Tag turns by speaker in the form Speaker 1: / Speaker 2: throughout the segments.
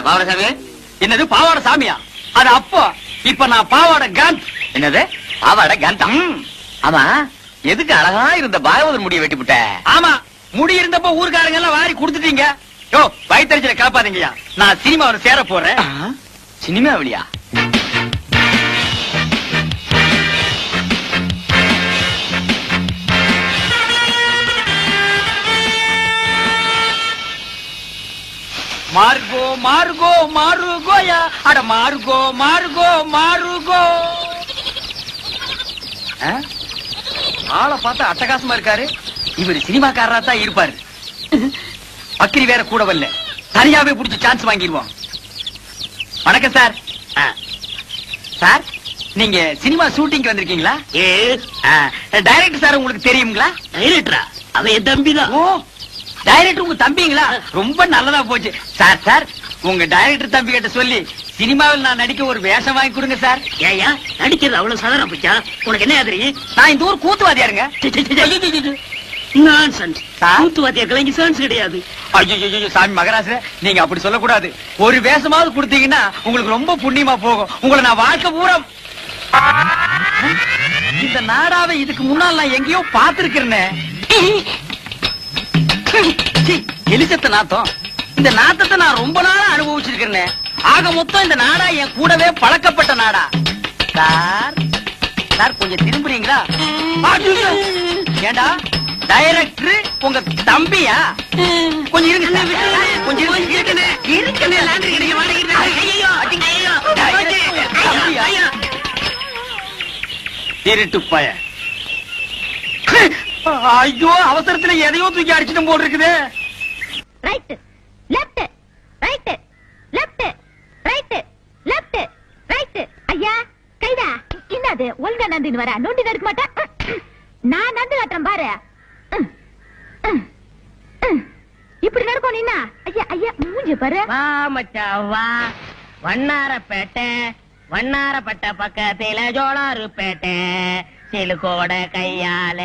Speaker 1: பாவாடை சாமி.
Speaker 2: என்னது பாவாடை சாமியா? அது அப்போ. இப்ப நான் பாவாடை காந்த்.
Speaker 1: என்னது பாவாடை காந்தம்? ஆமா, எதுக்கு அழகா இருந்த பாகவதர் முடிய வெட்டி விட்ட?
Speaker 2: ஆமா, முடி இருந்தப்போ ஊர்காரங்க எல்லாம் வாரி கொடுத்துட்டீங்க. யோ, வயிற்றுல கிளப்பாதீங்கயா. நான் சினிமாவில் சேர போறேன்.
Speaker 1: சினிமாவிலியா?
Speaker 2: மார்கோ மார்கோ மாருகோயா, அட மார்கோ மார்கோ மாருகோ. ஆளை பார்த்தா அட்டகாசமா இருக்காரு. இவர் சினிமாக்காரரா தான் இருப்பாரு. அக்கிரி வேற கூட வரல, தனியாவே புடிச்சு சான்ஸ் வாங்கிடுவோம். வணக்கம் சார். சார், நீங்க சினிமா ஷூட்டிங் வந்திருக்கீங்களா? டைரக்டர் சார் உங்களுக்கு தெரியுங்களா?
Speaker 1: டைரக்டரா? அவன் என் தம்பிதான்.
Speaker 2: ஓ, டைரக்டர் உங்க தம்பிங்களா? ரொம்ப நல்லதா போச்சு. சார் சார், உங்க டைரக்டர் தம்பி கிட்ட சொல்லி சினிமாவில் நான் நடிக்க ஒரு வேஷம் வாங்கி கொடுங்க சார்.
Speaker 1: ஏயா நடிக்கிறது அவ்வளவு சாதாரண போச்சா? உனக்கு என்ன ஆதரி?
Speaker 2: நான் இந்த ஊர் கூத்துவாதியாருங்க.
Speaker 1: கூத்துவாத்தியா கலைஞர் சான்ஸ் கிடையாது.
Speaker 2: ஐயோ சாமி மகராச, நீங்க அப்படி சொல்லக்கூடாது. ஒரு வேஷமாவது கொடுத்தீங்கன்னா உங்களுக்கு ரொம்ப புண்ணியமா போகும். உங்களை நான் வாழ்க்கை பூரா இந்த நாடாவை இதுக்கு முன்னால் நான் எங்கேயோ பார்த்திருக்கிறேன். எலிசத்த நாத்தம். இந்த நாத்தத்தை நான் ரொம்ப நாளா அனுபவிச்சிருக்கிறேன். ஆக மொத்தம் இந்த நாடா என் கூடவே பழக்கப்பட்ட நாடா. சார் சார், கொஞ்சம் திரும்புறீங்களா? ஏண்டா டைரக்டர் உங்க தம்பியா? கொஞ்சம் இருங்க, கொஞ்சம் திருட்டு பய. ஐயோ, அவசரத்துல எதையோ தூக்கி அடிச்சுட்டு போட்டு இருக்குது.
Speaker 3: Right left right left right left right. ஐயா கைதா, என்னது ஒழுங்கா நந்தின்னு வர? நோண்டி நடுக்க மாட்டேன். நான் நந்து காட்டுறேன் பாரு. இப்படி நடக்கும் நின்னா. ஐயா ஐயா, மூஞ்சி பாரு.
Speaker 4: வா மச்சான் வா, வண்ணாரப்பேட்டை வண்ணாரப்பட்ட பக்கத்தில ஜோளாருப்பேட்டை சிலுக்கோட கையால.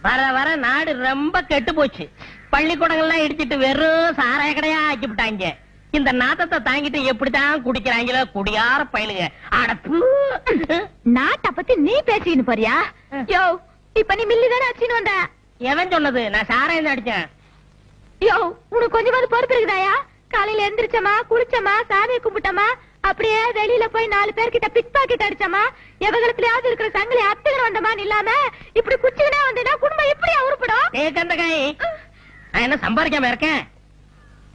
Speaker 4: வர வர நாடு ரொம்ப கெட்டு போச்சு. பள்ளிக்கூடங்கள்லாம் இடிச்சிட்டு வெறும் சாராய கடையா ஆக்கி விட்டாங்க. இந்த நாத்தத்தை தாங்கிட்டு எப்படித்தான் குடிக்கிறாங்களோ குடியார பயிலுங்க. அடப்பு,
Speaker 3: நாட்டை பத்தி நீ பேசிக்கின்னு போறியா? யோ, இப்ப நீ மில்லி தானே அடிச்சுன்னு வந்த.
Speaker 4: எவன் சொன்னது? நான் சாராயம் தான் அடிச்சேன்.
Speaker 3: யோ, உனக்கு கொஞ்சமாவது பொறுப்பு இருக்குதாயா? காலையில எந்திரிச்சமா, குளிச்சமா, சாமியை கும்பிட்டமா, அப்படியே வெளியில போய் 4 பேர்கிட்ட பிக் பாக்கெட் அடிச்சமா, எவகலத்திலயாவது இருக்கிற சங்கிலி அத்துக்கிற வந்தமான்னு இல்லாம இப்படி குச்சிக்கினா வந்தா குடும்பம் எப்படியா உருப்படும்?
Speaker 4: கந்தகாய், நான் என்ன சம்பாதிக்காம இருக்கேன்?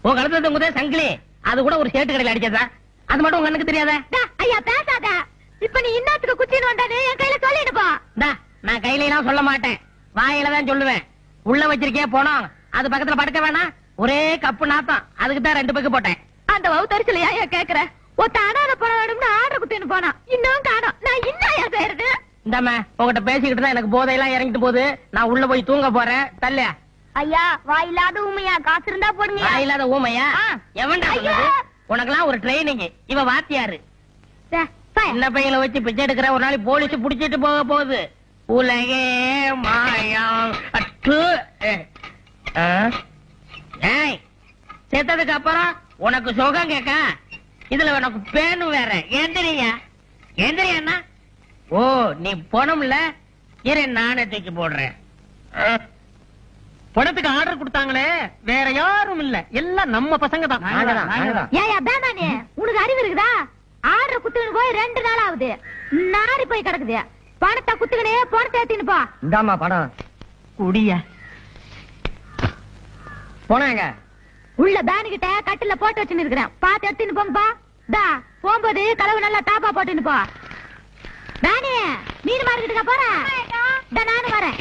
Speaker 4: உன் கழுத்துல தொங்குதே சங்கிலி, அது கூட ஒரு சேட்டு கடையில் அடிச்சதா? அது மட்டும் உங்க கண்ணுக்கு தெரியாதா?
Speaker 3: ஐயா பேசாத. இப்ப நீ இன்னத்துக்கு குச்சின்னு வந்தானே என் கையில சொல்லிடுப்பா.
Speaker 4: நான் கையில எல்லாம் சொல்ல மாட்டேன், வாயில தான் சொல்லுவேன். உள்ள வச்சிருக்கே போனோம், அது பக்கத்துல படுக்க வேணாம். ஒரே கப்பு நாத்தம், அதுக்கு தான் 2 பக்கு போட்டேன்.
Speaker 3: அந்த வவுத்தரிச்சலையா ஏன் கேக்குற? ஒத்த அனாத பணம் வேணும்னு ஆர்டர் குத்தின்னு போனா, இன்னும் காணோம். நான் இன்னும் செய்யறது?
Speaker 4: இந்தாம உங்ககிட்ட பேசிக்கிட்டு தான் எனக்கு போதையெல்லாம் இறங்கிட்டு போகுது. நான் உள்ள போய் தூங்க போறேன். தல்ல.
Speaker 3: ஐயா, வாயில்லாத ஊமையா, காசு இருந்தா போடுங்க.
Speaker 4: வாயில்லாத ஊமையா? எவன்டா சொன்னது? உனக்கெல்லாம் ஒரு ட்ரைனிங். இவ வாத்தியாரு. சின்ன பையனை வச்சு பிச்சை எடுக்கிற, ஒரு நாளைக்கு போலீஸ் புடிச்சிட்டு போக போகுது. உலகே மாயம். செத்ததுக்கு அப்புறம் உனக்கு சுகம் கேட்க, இதுல உனக்கு பேனு வேற. எந்திரியா எந்திரியா? ஓ, நீ பணம்ல இரு, நானே தூக்கி போடுறேன். பணத்துக்கு ஆர்டர் கொடுத்தாங்களே, வேற யாரும் இல்ல, எல்லாம் நம்ம பசங்க தான்.
Speaker 3: ஏயா பேமானே, உனக்கு அறிவு இருக்குதா? ஆர்டர் குத்துக்கிட்டு போய் 2 நாள் ஆகுது, நாரி போய் கிடக்குது. பணத்தை குத்துக்கினே பணத்தை ஏத்தின்னு போ.
Speaker 2: இந்தாமா பணம் குடியா. போனாங்க
Speaker 3: உள்ள பேனு கிட்ட கட்டில போட்டு வச்சுன்னு இருக்கிறேன், பாத்து எடுத்துன்னு போங்கப்பா. போகும்போது கலவு நல்லா டாப்பா போட்டுன்னு போ. பேனே, மீன் மார்க்கெட்டுக்கா போறேன்? நானும் வரேன்.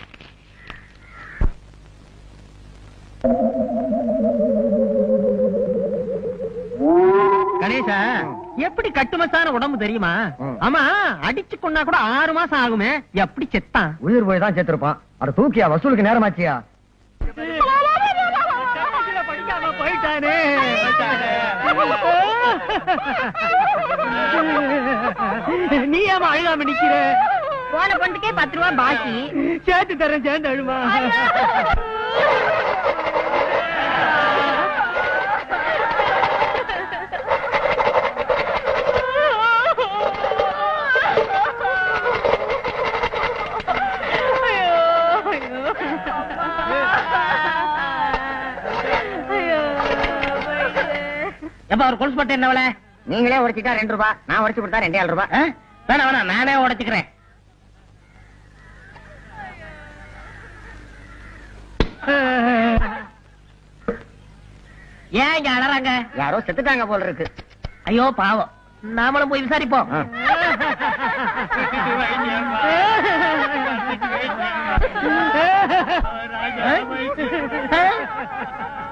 Speaker 4: கணேசா, எப்படி கட்டுமசான உடம்பு தெரியுமா? ஆமா, அடிச்சு கொண்டா கூட 6 மாசம் ஆகுமே, எப்படி செத்தான்?
Speaker 2: உயிர் போய் தான் செத்துருப்பான். அட தூக்கியா, வசூலுக்கு நேரமாச்சியா?
Speaker 4: படிக்காம போயிட்டானே. நீ ஏமா அழுகாம நிக்கிற?
Speaker 3: போன பொண்ணுக்கே 10 ரூபாய் பாக்கி.
Speaker 4: சேர்த்து தரேன், சேர்ந்து அழுமா. எப்ப அவர் கொலுசு பட்டு என்ன விலை?
Speaker 5: நீங்களே உடைச்சிட்டா 2 ரூபாய், நான் உடைச்சு கொடுத்தா 2.5 ரூபாய்.
Speaker 4: வேணாம் வேணாம், நானே உடைச்சுக்கிறேன். ஏன் இங்க அழறாங்க?
Speaker 5: யாரோ செத்துட்டாங்க போல இருக்கு.
Speaker 4: ஐயோ பாவம், நாமளும் போய் விசாரிப்போம்.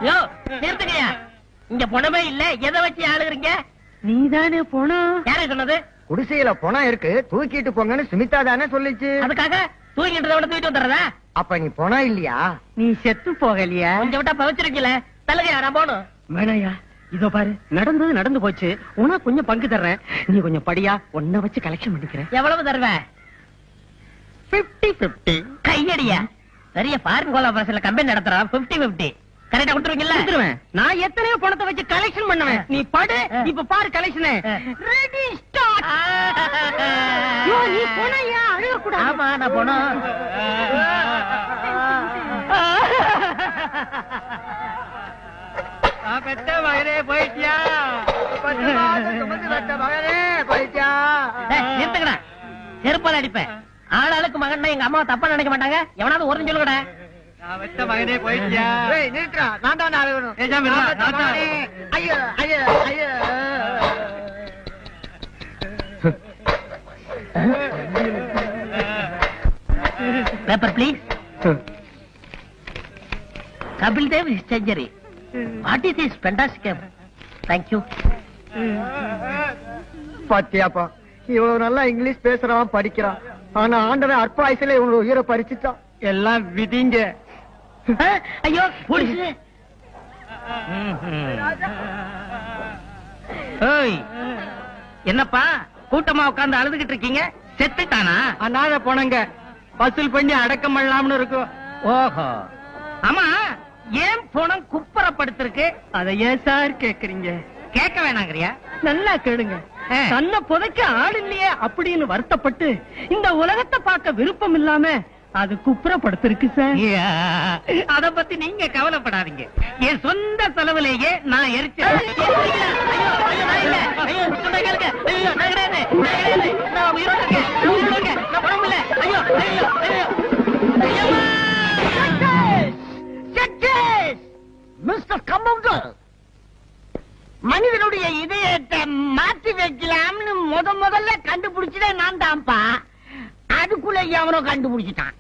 Speaker 4: யோ நிறுத்துங்கயா, இங்க பணமே இல்ல, எதை வச்சு ஆளுகிறீங்க?
Speaker 5: நீதானே போனோம்.
Speaker 4: யாரே சொன்னது?
Speaker 5: குடிசையில பணம் இருக்கு, தூக்கிட்டு போங்கன்னு சுமிதா தானே சொல்லிச்சு.
Speaker 4: அதுக்காக தூக்கின்றத விட தூக்கிட்டு வந்துடுறதா?
Speaker 5: அப்ப நீ பணம் இல்லையா? நீ செத்து போகலையா?
Speaker 4: கொஞ்சம் விட்டா பவிச்சிருக்கல, தலகையா நான் போகணும்.
Speaker 5: வேணையா, இதோ பாரு, நடந்தது நடந்து போச்சு. உனக்கு கொஞ்சம் பங்கு தர்றேன், நீ கொஞ்சம் படியா, உன்னை வச்சு கலெக்ஷன் பண்ணிக்கிறேன்.
Speaker 4: எவ்வளவு தருவ?
Speaker 5: 50-50.
Speaker 4: கையடியா, பெரிய ஃபாரின் கோலாபரேஷன்ல கம்பெனி நடத்துறான். 50-50 கரெக்டா கொடுத்துருவீங்கல்ல?
Speaker 5: கொடுத்துருவேன். நான் எத்தனையோ பணத்தை வச்சு கலெக்ஷன் பண்ணுவேன். நீ படு, இப்ப பாரு கலெக்ஷன். Ready start. நீ போனையா? அழுக கூடாது.
Speaker 4: ஆமா நான் போனோம்.
Speaker 5: பெத்த மகனே போயிட்டியா?
Speaker 4: நிறுத்துக்கடா, செருப்பால அடிப்பேன். ஆளாளுக்கு மகன் எங்க அம்மா தப்பா நினைக்க மாட்டாங்க. எவனாவது ஒரு சொல்லுங்கடா.
Speaker 5: மகனே போயிட்டியா? நிறுத்துறா, நான் தான் அழுகணும். ஐயோ ஐயோ ஐயோ.
Speaker 4: Paper please. Kapil Dev is century. What is this fantastic? Thank you.
Speaker 5: பாத்தியாப்பா, இவ்வளவு நல்லா இங்கிலீஷ் பேசுறான், படிக்கிறான். ஆனா ஆண்டவன் அற்ப வயசுல இவனோட உயிரை பறிச்சுட்டான். எல்லாம் விதிங்க.
Speaker 4: ஐயோ போலீஸ்.
Speaker 2: என்னப்பா கூட்டமா உட்கார்ந்து அழுதுகிட்டு இருக்கீங்க? செத்துட்டானா?
Speaker 5: அனாத போனங்க வசூல் பண்ணி அடக்கம் பண்ணலாம்னு இருக்கும்.
Speaker 2: ஓஹோ, ஆமா ஏன் பணம் குப்பரப்படுத்திருக்கு?
Speaker 5: அதை ஏன் சார் கேக்குறீங்க?
Speaker 2: கேட்க வேணாங்கறியா?
Speaker 5: நல்லா கேளுங்க. தன்னை புதைக்க ஆள் இல்லையே அப்படின்னு வருத்தப்பட்டு இந்த உலகத்தை பார்க்க விருப்பம் இல்லாம அது குப்புறப்படுத்திருக்கு சார்.
Speaker 2: அத பத்தி நீங்க கவலைப்படாதீங்க. என் சொந்த செலவுலேயே நான் எரிச்சேன்.
Speaker 4: மிஸ்டர் கம்பவுண்டர், மனிதனுடைய இதயத்தை மாற்றி வைக்கலாம்னு முதல்ல கண்டுபிடிச்சதே நான் தான்ப்பா. அதுக்குள்ள எவனோ கண்டுபிடிச்சிட்டான்.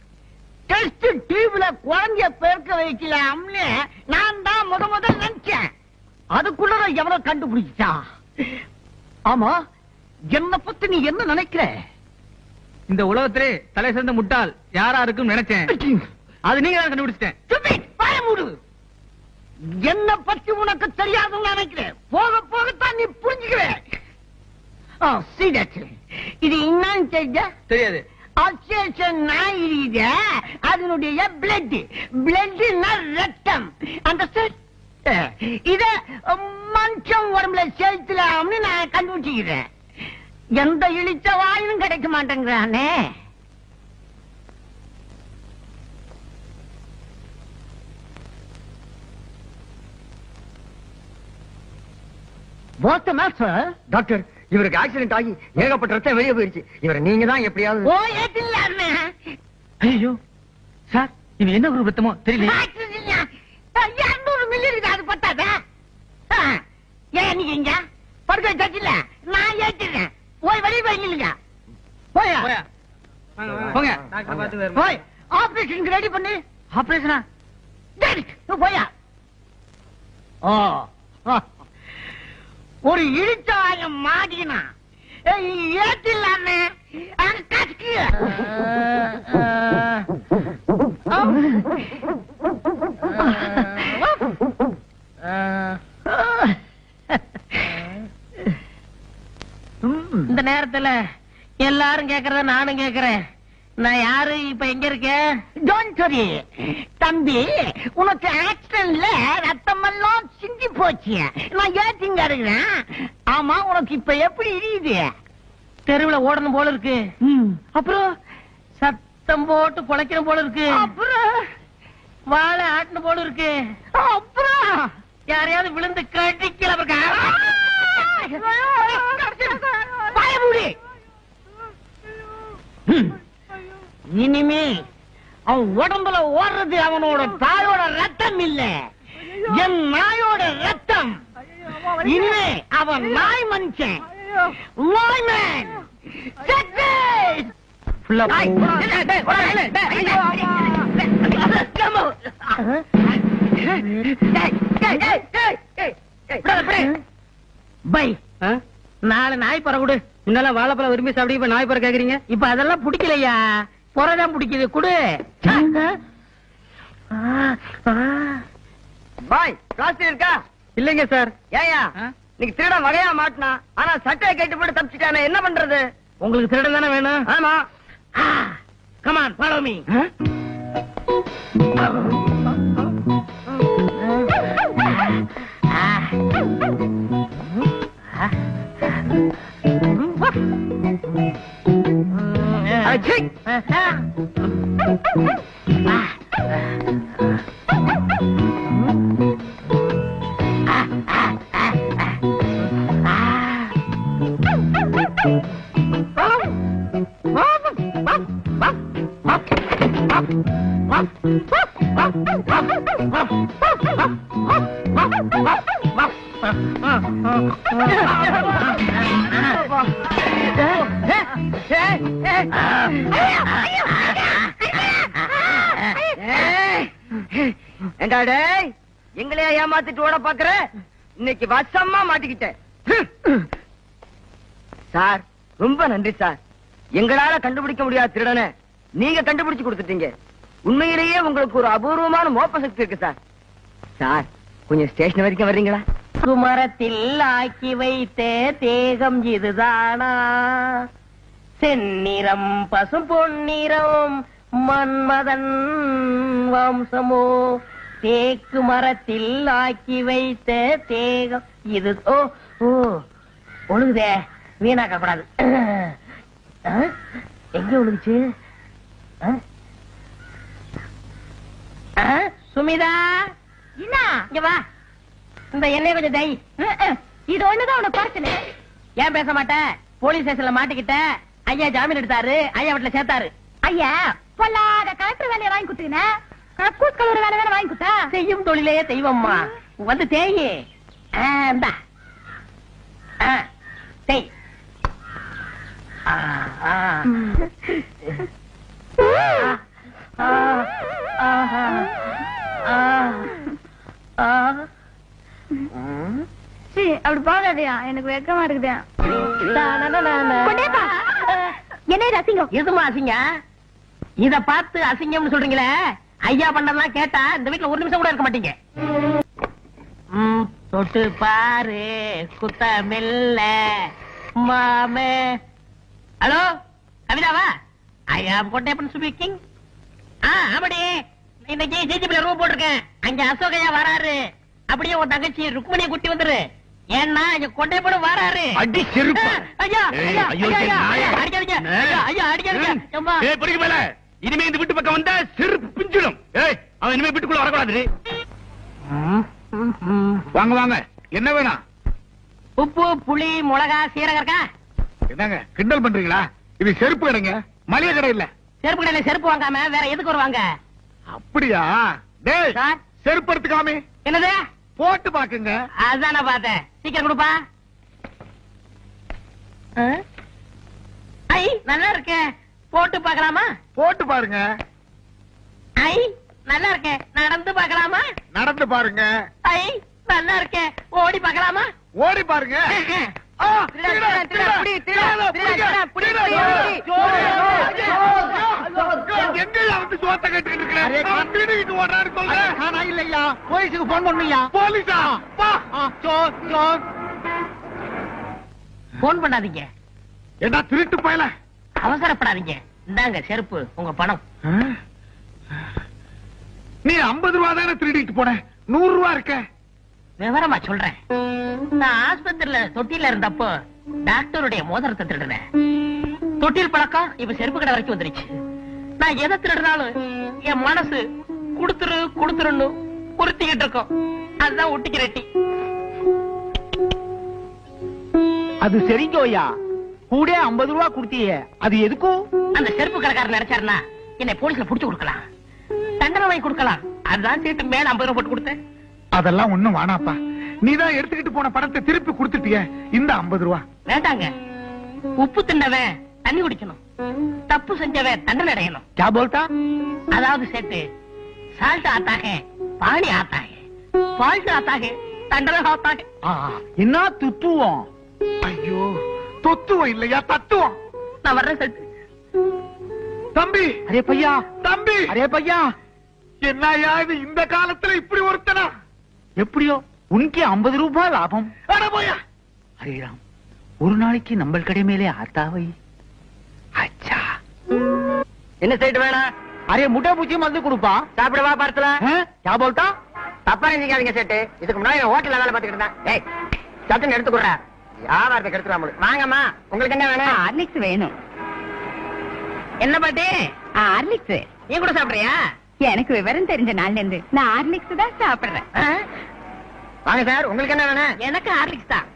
Speaker 4: டெஸ்ட் டியூப்ல குழந்தைய பெருக்க வைக்கலாம்னு நான் தான் முதல்ல நினைச்சேன். அதுக்குள்ள எவனோ கண்டுபிடிச்சிட்டான். ஆமா, என்ன பத்தி நீ என்ன நினைக்கிற?
Speaker 2: இந்த உலகத்திலே தலை சிறந்த முட்டாள் யாரா இருக்கும் நினைச்சேன். அது நீங்க தான் கண்டுபிடிச்சிட்டேன்.
Speaker 4: பயமுடு. என்ன பத்தி உனக்கு தெரியாதுன்னு நினைக்கிறேன். போக போகத்தான் நீ புரிஞ்சுக்கிற. இது என்னன்னு
Speaker 2: தெரியாது.
Speaker 4: அதனுடைய பிளட் ரத்தம். அந்த இத மனுஷன் உடம்புல செலுத்தலாம்னு நான் கண்டுபிடிச்சுக்கிறேன். எந்த இழிச்ச வாயும் கிடைக்க மாட்டேங்கிறானே.
Speaker 5: டாக்டர், இவருக்கு ஆக்சிடென்ட் ஆகி ஏகப்பட்ட ரத்தம் வெளியே போயிருச்சு. இவரை நீங்க தான் எப்படியாவது.
Speaker 2: ஐயோ சார், இது என்ன ஒரு ரத்தமோ தெரியல.
Speaker 4: 200 மில்லி இருக்கு, அது பத்தாதா? ஏன் நீங்க இங்க படுக்க வச்சாச்சுல, நான் ஏற்றிடுறேன். போய் வெளியே போய் நில்லுங்க. போயா
Speaker 2: போங்க.
Speaker 4: போய் ஆபரேஷனுக்கு ரெடி பண்ணு.
Speaker 2: ஆபரேஷனா?
Speaker 4: போயா. ஒரு இழுச்சாயம் மாடினா ஏற்றில்லாமே.
Speaker 3: இந்த நேரத்துல எல்லாரும் கேக்குறத நானும் கேக்குறேன். நான் யாரு, இப்ப எங்க இருக்கேன்?
Speaker 4: டோன்ட் வரி தம்பி, உனக்கு ஆக்சிடென்ட்ல ரத்தம் எல்லாம் சிந்தி போச்சு. நான் ஏத்திங்க இருக்கிறேன். ஆமா, உனக்கு இப்ப எப்படி இருக்குது?
Speaker 3: தெருவுல ஓடணும் போல இருக்கு.
Speaker 4: அப்புறம்
Speaker 3: சத்தம் போட்டு பொழைக்கணும் போல இருக்கு.
Speaker 4: அப்புறம்
Speaker 3: வாழை ஆட்டணும் போல இருக்கு.
Speaker 4: அப்புறம்
Speaker 3: யாரையாவது விழுந்து கட்டிக்கல.
Speaker 5: பயமுடி. இனிமே அவன் உடம்புல ஓடுறது அவனோட தாயோட ரத்தம் இல்ல, என் நாயோட ரத்தம். இனிமே அவன் நாய் மனுஷன், நாய்மேன். பை, நாலு நாய் பற கொடு. முன்னால வாழைப்பழம் விரும்பி சாப்பிட்டு இப்ப நாய் பற கேக்குறீங்க. இப்ப அதெல்லாம் பிடிக்கலையா, புறதான் பிடிக்குது. குடு.
Speaker 2: பாய் காசு இருக்கா?
Speaker 5: இல்லைங்க சார்.
Speaker 2: ஏயா நீங்க திருட வகையா மாட்டினா, ஆனா சட்டையை கேட்டு போட்டு தப்பிச்சுட்டானே, என்ன பண்றது?
Speaker 5: உங்களுக்கு திருடன் தானே வேணும்?
Speaker 2: ஆமா.
Speaker 5: Come on, follow me.
Speaker 2: ஏண்டாடே, எங்களையா ஏமாத்திட்டு ஓட பாக்குற? இன்னைக்கு வசமா மாட்டிக்கிட்டேன். சார் ரொம்ப நன்றி சார். எங்களால கண்டுபிடிக்க முடியாத திருடனை நீங்க கண்டுபிடிச்சு கொடுத்துட்டீங்க. உண்மையிலேயே உங்களுக்கு ஒரு அபூர்வமான மோப்ப சக்தி இருக்கு சார். சார் கொஞ்சம் ஸ்டேஷன் வரைக்கும் வர்றீங்களா?
Speaker 4: குமரத்தில் ஆக்கி வைத்த தேகம் இதுதானா, செந்நிறம் பசும் பொன்னிறம் மன்மதன் வம்சமோ, தேக்கு மரத்தில் ஆக்கி வைத்த தேகம் இது. ஓ ஓ ஒழுகுதே, வீணாக்க கூடாது. எங்க ஒழுகுச்சு? சுமிதா,
Speaker 3: என்ன
Speaker 4: இங்க வா. இந்த எண்ணெய் கொஞ்சம் தை.
Speaker 3: இது ஒண்ணுதான் உனக்கு பிரச்சனை.
Speaker 4: ஏன் பேச மாட்டேன்? போலீஸ் ஸ்டேஷன்ல மாட்டிக்கிட்ட. ஐயா ஜாமீன் எடுத்தாரு, ஐயா வீட்டுல சேர்த்தாரு.
Speaker 3: ஐயா பொல்லாத கலெக்டர் வேலையை வாங்கி கொடுத்தீங்க, கக்கூஸ் கலர் வேலை தானே வாங்கி கொடுத்தா.
Speaker 4: செய்யும் தொழிலையே தெய்வம்மா. வந்து தேயி. இந்தா. தேய்.
Speaker 3: அப்படி பாக்காதயா, எனக்கு வெக்கமா இருக்குதா. என்ன ரசிங்கம்?
Speaker 4: எதுமா அசிங்க? இத பார்த்து அசிங்கம்னு சொல்றீங்களே, ஐயா பண்ணலாம் கேட்டா இந்த வீட்டுல ஒரு நிமிஷம் கூட இருக்க மாட்டீங்க. தொட்டு பாரு குத்தமில்ல மாமே. ஹலோ கவிதாவா? ஐயா கொட்டேப்பன் ஸ்பீக்கிங். ஆமாடி, இன்னைக்கு ஜிஜிபில ரூம் போட்டிருக்கேன். அங்க அசோகையா வராரு. அப்படியே உன் தங்கச்சி ருக்மணியை குட்டி வந்துரு. ஏன்னா இங்க கொட்டைப்படும் வராரு.
Speaker 1: அடி செருப்பு.
Speaker 4: ஐயா ஐயா
Speaker 1: ஐயோ,
Speaker 4: ஐயா
Speaker 1: நாயே.
Speaker 4: அடிக்காதீங்க. ஐயா அடிக்காதீங்க. அம்மா.
Speaker 1: ஏய் படிக்க மேல, இனிமே இந்த வீட்டு பக்கம் வந்தா செருப்பு பிஞ்சிடும். ஏய் அவன் இனிமே வீட்டுக்குள்ள வரக்கூடாது. வாங்க வாங்க, என்ன வேணும்?
Speaker 4: உப்பு புளி மிளகா சீரகம் இருக்கா?
Speaker 1: என்னங்க கிண்டல் பண்றீங்களா? இது செருப்பு கடைங்க, மளிகை கடை இல்ல.
Speaker 4: செருப்பு கடையில செருப்பு வாங்காம வேற எதுக்கு வருவாங்க?
Speaker 1: அப்படியா? டேய்
Speaker 4: சார்.
Speaker 1: செருப்பு எடுத்துக்காமே
Speaker 4: என்னது?
Speaker 1: போட்டு பாக்குங்க.
Speaker 4: அதான் நான் பார்த்தேன். சீக்கிரம் கொடுப்பா. ஐ நல்லா இருக்கே, போட்டு பார்க்கலாமா?
Speaker 1: போட்டு பாருங்க.
Speaker 4: ஐ நல்லா இருக்கே, நடந்து பார்க்கலாமா?
Speaker 1: நடந்து பாருங்க.
Speaker 4: ஐ நல்லா இருக்கே, ஓடி பார்க்கலாமா?
Speaker 1: ஓடி பாருங்க. எங்கயா வந்து சோத்த கட்டிட்டு இருக்கிறேன்? ஓடுறாரு சொல்றேன்.
Speaker 5: இல்லையா, போலீஸுக்கு போன் பண்ணுயா.
Speaker 1: போலீஸா?
Speaker 4: போன் பண்ணாதீங்க,
Speaker 1: என்ன திருட்டு பயல?
Speaker 4: அவசரப்படாதீங்க. இந்தாங்க செருப்பு, உங்க பணம்.
Speaker 1: நீ 50 ரூபா தானே திருடிட்டு போன, 100 ரூபா இருக்க.
Speaker 4: விவரமா சொல்றேன். நான் ஆஸ்பத்திரியில தொட்டில இருந்தப்போ டாக்டருடைய மோதிரத்தை திருடுனேன். தொட்டில் பழக்கம் இப்ப செருப்பு கடை வரைக்கும் வந்துருச்சு. நான் எதை திருடினாலும் என் மனசு குடுத்துரு குடுத்துருன்னு உறுத்திக்கிட்டு இருக்கோம். அதுதான் ஒட்டிக்கு ரெட்டி.
Speaker 2: அது சரிங்கோயா, கூட 50 ரூபா கொடுத்தியே, அது எதுக்கும்?
Speaker 4: அந்த செருப்பு கடைக்காரர் நினைச்சாருன்னா என்னை போலீஸ்ல புடிச்சு கொடுக்கலாம், தண்டனை வாங்கி கொடுக்கலாம். அதுதான் சீட்டு மேல 50 ரூபா போட்டு கொடுத்தேன்.
Speaker 6: அதெல்லாம் ஒண்ணும் வானாப்பா, நீதான் எடுத்துக்கிட்டு போன பணத்தை திருப்பி கொடுத்துட்டிய, இந்த 50 ரூபா
Speaker 4: வேண்டாங்க. உப்பு தின்னவன் தண்ணி குடிக்கணும், தப்பு செஞ்சவன் தண்டனை அடையணும்.
Speaker 2: क्या बोलता?
Speaker 4: அதாவது சேட்டு, சால்ட் ஆத்தாக பாணி ஆத்தாக, ஃபால்ட் ஆத்தாக தண்டனை ஆத்தாக.
Speaker 2: என்ன துத்துவோம்?
Speaker 6: ஐயோ, தொத்துவம் இல்லையா, தத்துவம்.
Speaker 4: நான் வர்றேன் சேட்டு.
Speaker 6: தம்பி,
Speaker 2: அரே பையா,
Speaker 6: தம்பி,
Speaker 2: அரே பையா,
Speaker 6: என்னையா இது இந்த காலத்துல இப்படி ஒருத்தனா?
Speaker 2: எப்படியோ உனக்கு 50 ரூபாய் லாபம்.
Speaker 6: அட போயா.
Speaker 2: அரே ராம், ஒரு நாளைக்கு நம்ம கடை மேலே ஆத்தாவை. அச்சா,
Speaker 4: என்ன சேட்டு வேணா?
Speaker 2: அரே முட்டை பூச்சி மருந்து கொடுப்பா.
Speaker 4: சாப்பிடவா படத்துல?
Speaker 2: क्या बोलता?
Speaker 4: தப்பா நினைக்காதீங்க சேட்டு, இதுக்கு முன்னாடி ஹோட்டல்ல வேலை பார்த்துக்கிட்டு இருந்தேன். ஏய், சட்டுன்னு எடுத்துக்குறா, வியாபாரத்தை கெடுத்துலாம். வாங்கம்மா, உங்களுக்கு என்ன வேணும்?
Speaker 5: ஹார்லிக்ஸ் வேணும்.
Speaker 4: என்ன பாட்டி?
Speaker 5: ஹார்லிக்ஸ்
Speaker 4: நீ கூட சாப்பிடுறியா?
Speaker 5: எனக்கு விவரம் தெரிஞ்ச நாள்ல இருந்து நான் ஹார்லிக்ஸ் தான் சாப்பிடுறேன்.
Speaker 4: வாங்க சார், உங்களுக்கு என்ன வேணும்? எனக்கு ஹார்லிக்ஸ் தான்.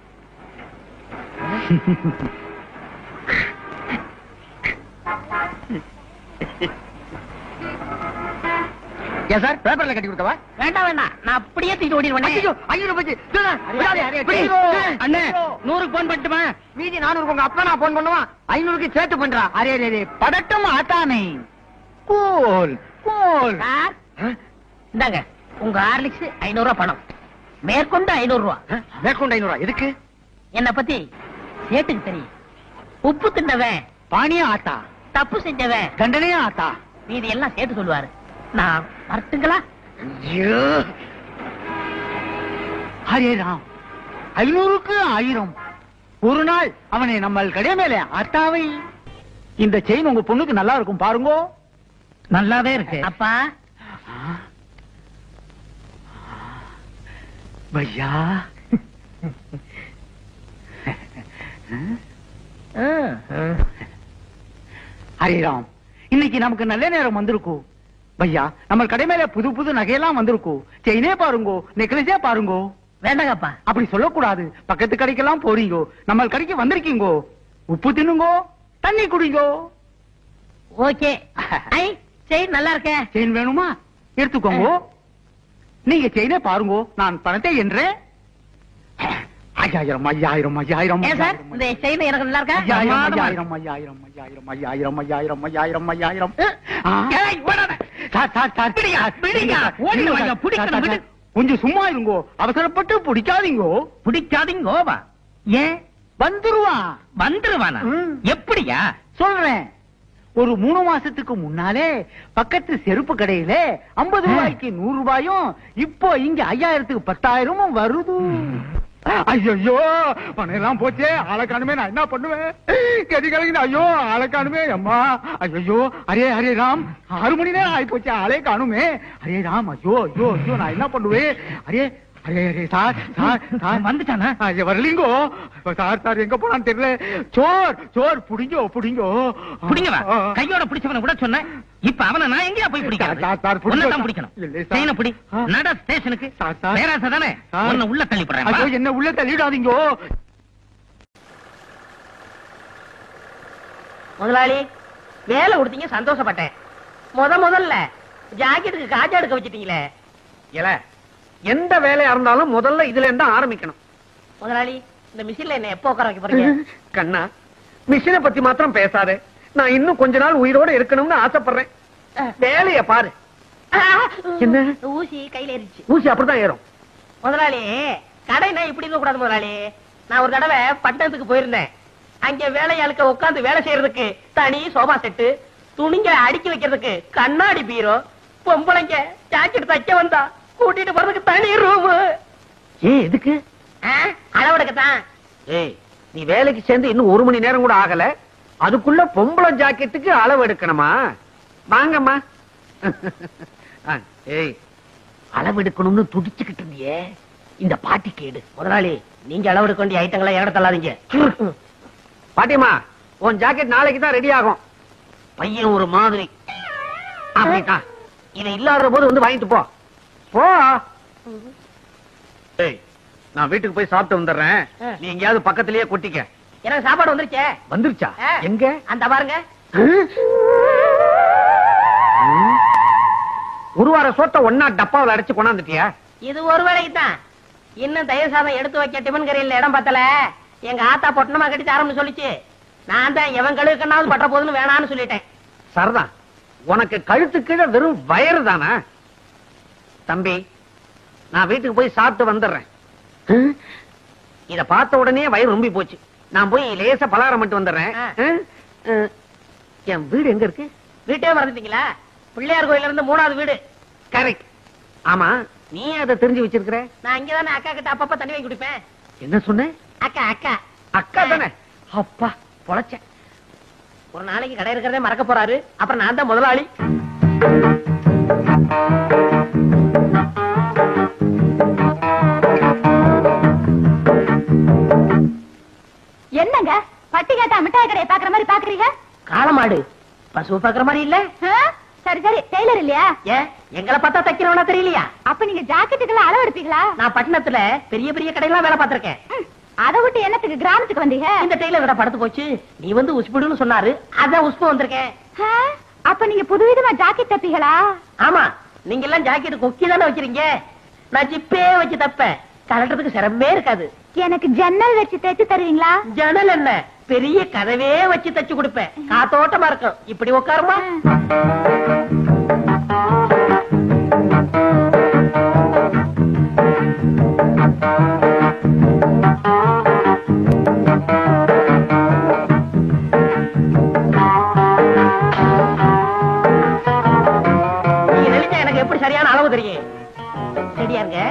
Speaker 2: ஏன் சார் பேப்பர்ல கட்டி கொடுத்தவா?
Speaker 4: வேண்டாம் வேண்டாம், நான் அப்படியே தூக்கிட்டு ஓடிடுவேன்.
Speaker 2: அண்ணே 100க்கு போன் பண்ணட்டுமா?
Speaker 4: மீதி 400 உங்க அப்பா நான் போன் பண்ணுவான், 500க்கு சேர்த்து பண்றா.
Speaker 2: அரே ரே படட்டும் ஆத்தானே. Cool cool.
Speaker 4: சார் இந்தாங்க உங்க ஹார்லிக்ஸ் 500 ரூபாய் பணம், மேற்கொண்டு 500 ரூபாய்.
Speaker 2: மேற்கொண்டு 500 எதுக்கு?
Speaker 4: என்ன பத்தி சேட்டுக்கு தெரியும். உப்பு தின்னவன்
Speaker 2: பானியா ஆத்தா,
Speaker 4: தப்பு செஞ்சவன்
Speaker 2: தண்டனையா ஆத்தா.
Speaker 4: மீதி எல்லாம் சேர்த்து சொல்லுவாரு. நான் வரட்டுங்களா?
Speaker 2: ஹரே ராம், 500க்கு 1000. ஒரு நாள் அவனை நம்ம கடை மேலே ஆத்தாவை. இந்த செயின் உங்க பொண்ணுக்கு நல்லா இருக்கும் பாருங்க. நல்லாவே இருக்கு
Speaker 4: அப்பா.
Speaker 2: பையா, ஹரே ராம், இன்னைக்கு நமக்கு நல்ல நேரம் வந்திருக்கும். பையா, நம்ம கடை மேல புது புது நகையெல்லாம் வந்திருக்கும். செயினே பாருங்கோ, நெக்லஸே பாருங்கோ.
Speaker 4: வேண்டாங்கப்பா.
Speaker 2: அப்படி சொல்லக்கூடாது, பக்கத்து கடைக்கெல்லாம் போறீங்கோ, நம்ம கடைக்கு வந்திருக்கீங்கோ. உப்பு தின்னுங்கோ, தண்ணி குடிங்கோ.
Speaker 4: ஓகே. ஐ செயின் நல்லா இருக்கே.
Speaker 2: செயின் வேணுமா? எடுத்துக்கோங்க. நீங்க செயினே பாருங்கோ, நான் பணத்தை என்றேன். 5000 5000 5000.
Speaker 4: ஏன் சார் இந்த செயின் எனக்கு நல்லா இருக்கா?
Speaker 2: 5000 5000 5000 5000 5000 5000 5000.
Speaker 4: ஏய் ஓடாத.
Speaker 2: சார்
Speaker 4: பிடிங்க, பிடிங்க. ஓடிடு வாங்க, பிடிக்கணும், விடு.
Speaker 2: கொஞ்சம் சும்மா இருங்கோ, அவசரப்பட்டு பிடிக்காதீங்கோ.
Speaker 4: பிடிக்காதீங்கோவா? ஏன்?
Speaker 2: வந்துருவான்.
Speaker 4: வந்துருவானா? எப்படியா?
Speaker 2: சொல்றேன். ஒரு 3 மாசத்துக்கு முன்னாலே பக்கத்து செருப்பு கடையில 50 ரூபாய்க்கு 100 ரூபாயும், இப்போ இங்க 5000க்கு 10,000 வருது. ஐயோ, பணம் எல்லாம் போச்சே, ஆளை காணுமே, நான் என்ன பண்ணுவேன்? கதி கலங்கின. ஐயோ, ஆளை காணுமே அம்மா. ஐயோ, அரே அரே ராம், 6 மணி நேரம் ஆயி போச்சே, ஆளே காணுமே. அரே ராம், ஐயோ ஐயோ ஐயோ, நான் என்ன பண்ணுவேன்? Array array array sir sir sir
Speaker 4: வந்துட்டானா?
Speaker 2: வரலீங்கோ சார். சார் எங்க போனான்னு தெரியல. சோர் சோர், புடிங்கோ புடிங்கோ.
Speaker 4: புடிங்கவா? கையோட பிடிச்சவன கூட சொன்னேன். இப்ப அவனை நான் எங்கயா போய் பிடிக்கிறது? உன்னதான் பிடிக்கணும். செயினை பிடி, நட ஸ்டேஷனுக்கு. பேராசை தானே, உன்னை உள்ள தள்ளிப்படுறேன்.
Speaker 2: ஐயோ, என்ன உள்ள தள்ளிடாதீங்கோ.
Speaker 4: முதலாளி, வேலை கொடுத்தீங்க, சந்தோஷப்பட்டேன். முதல்ல ஜாக்கெட்டுக்கு காஜா எடுக்க வச்சிட்டீங்களே.
Speaker 7: எந்த வேலையா இருந்தாலும் முதல்ல இதுல இருந்தா ஆரம்பிக்கணும்.
Speaker 4: முதலாளி, இந்த மிஷின்ல என்ன எப்போ உட்கார வைக்க போறீங்க?
Speaker 7: கண்ணா, மிஷினை பத்தி மாத்திரம் பேசாதே. நான் இன்னும் கொஞ்ச நாள் உயிரோட இருக்கணும்னு ஆசைப்படுறேன். வேலைய பாரு. என்ன
Speaker 4: ஊசி கையில ஏறிச்சு.
Speaker 7: ஊசி அப்படிதான் ஏறும்.
Speaker 4: முதலாளி, கடைனா இப்படி இருக்க கூடாது முதலாளி. நான் ஒரு தடவை பட்டணத்துக்கு போயிருந்தேன். அங்க வேலையாளுக்க உட்கார்ந்து வேலை செய்யறதுக்கு தனி சோபா செட்டு, துணிங்க அடுக்கி வைக்கிறதுக்கு கண்ணாடி பீரோ, பொம்பளைங்க ஜாக்கெட் தைக்க வந்தா கூட்டிட்டு போறதுக்கு தனி ரூம்.
Speaker 7: எதுக்கு?
Speaker 4: அளவெடுக்கத்தான்.
Speaker 7: ஏய், நீ வேலைக்கு சேர்ந்து இன்னும் 1 மணி நேரம் கூட ஆகல, அதுக்குள்ள பொம்பளை ஜாக்கெட்டுக்கு அளவு எடுக்கணுமா? வாங்கம்மா. ஏய், அளவு எடுக்கணும்னு துடிச்சுக்கிட்டு இருந்தியே, இந்த பாட்டி கேடு.
Speaker 4: முதலாளி, நீங்க அளவெடுக்க வேண்டிய ஐட்டங்களை இடம் தள்ளாதீங்க.
Speaker 7: பாட்டிமா, உன் ஜாக்கெட் நாளைக்கு தான் ரெடி ஆகும். பையன் ஒரு மாதிரி. அப்படிதான், இதை இல்லாத போது வந்து வாங்கிட்டு போ. போ. ஏய், நான் வீட்டுக்கு போய் சாப்பிட்டு வந்துடுறேன். நீ எங்கேயாவது பக்கத்திலேயே கொட்டிக்க.
Speaker 4: எனக்கு சாப்பாடு வந்துருச்சே.
Speaker 7: வந்துருச்சா?
Speaker 4: ஆ.
Speaker 7: எங்க?
Speaker 4: அந்த பாருங்க.
Speaker 7: ஒரு வார சோத்த ஒன்னா டப்பாவில் அடைச்சு கொண்டாந்துட்டியா?
Speaker 4: இது ஒரு வேளைக்கு தான். இன்னும் தயிர் சாதம் எடுத்து வைக்க டிபன் கரையில் இடம் பத்தல. எங்க ஆத்தா பொட்டணமா கட்டி தரம்னு சொல்லிச்சு. நான் தான் எவன் கழுவுக்கண்ணாவது பட்ட போதுன்னு வேணான்னு சொல்லிட்டேன்.
Speaker 7: சரிதான். உனக்கு கழுத்து கீழே வெறும் வயறு தானே? தம்பி, நான் வீட்டுக்கு போய் சாப்பிட்டு வந்துடுறேன். இத பார்த்த உடனே வயிறு ரொம்பி போச்சு. நான் போய் லேசா பலகாரம் மட்டும் வந்துடுறேன். என் வீடு எங்க இருக்கு?
Speaker 4: வீட்டே மறந்துட்டீங்களா? பிள்ளையார் கோயில இருந்து 3வது வீடு.
Speaker 7: கரெக்ட். ஆமா, நீ அதை தெரிஞ்சு வச்சிருக்கிற?
Speaker 4: நான் இங்கதானே அக்கா கிட்ட அப்பப்ப தண்ணி வாங்கி குடிப்பேன்.
Speaker 7: என்ன சொன்ன?
Speaker 4: அக்கா அக்கா
Speaker 7: அக்கா தானே? அப்பா பொழைச்சேன்.
Speaker 4: ஒரு நாளைக்கு கடை இருக்கிறதே மறக்க போறாரு. அப்புறம் நான் தான் முதலாளி.
Speaker 3: என்னங்க பட்டி கேட்டா மிட்டாய் கடையை பாக்குற மாதிரி பாக்குறீங்க?
Speaker 4: காளமாடு பசு பாக்குற மாதிரி இல்ல.
Speaker 3: சரி சரி, டெய்லர் இல்லையா?
Speaker 4: ஏன் எங்களை பார்த்தா தைக்கிறவனா தெரியலையா?
Speaker 3: அப்ப நீங்க ஜாக்கெட்டுக்கெல்லாம் அளவு எடுப்பீங்களா?
Speaker 4: நான் பட்டணத்துல பெரிய பெரிய கடையெல்லாம் வேலை பார்த்திருக்கேன்.
Speaker 3: அதை விட்டு என்னத்துக்கு கிராமத்துக்கு வந்தீங்க?
Speaker 4: இந்த டெய்லர் கடை படுத்து போச்சு. நீ வந்து உஸ்புடுன்னு சொன்னாரு, அதான் உஸ்பு வந்திருக்கேன்.
Speaker 3: அப்ப நீங்க புதுவிதமா ஜாக்கெட் தப்பீங்களா?
Speaker 4: ஆமா, நீங்க எல்லாம் ஜாக்கெட் கொக்கி தானே வச்சிருங்க. நான் ஜிப்பே வச்சு தப்பேன். கலட்டுறதுக்கு சிரமமே இருக்காது.
Speaker 3: எனக்கு ஜன்னல் வச்சு தைச்சு தருவீங்களா?
Speaker 4: ஜன்னல் என்ன, பெரிய கதவே வச்சு தச்சு கொடுப்பேன். காத்தோட்டமா இருக்கும். இப்படி உட்காருமா. நீங்க நினைச்சா எனக்கு எப்படி சரியான அளவு தெரியும். ரெடியா இருங்க.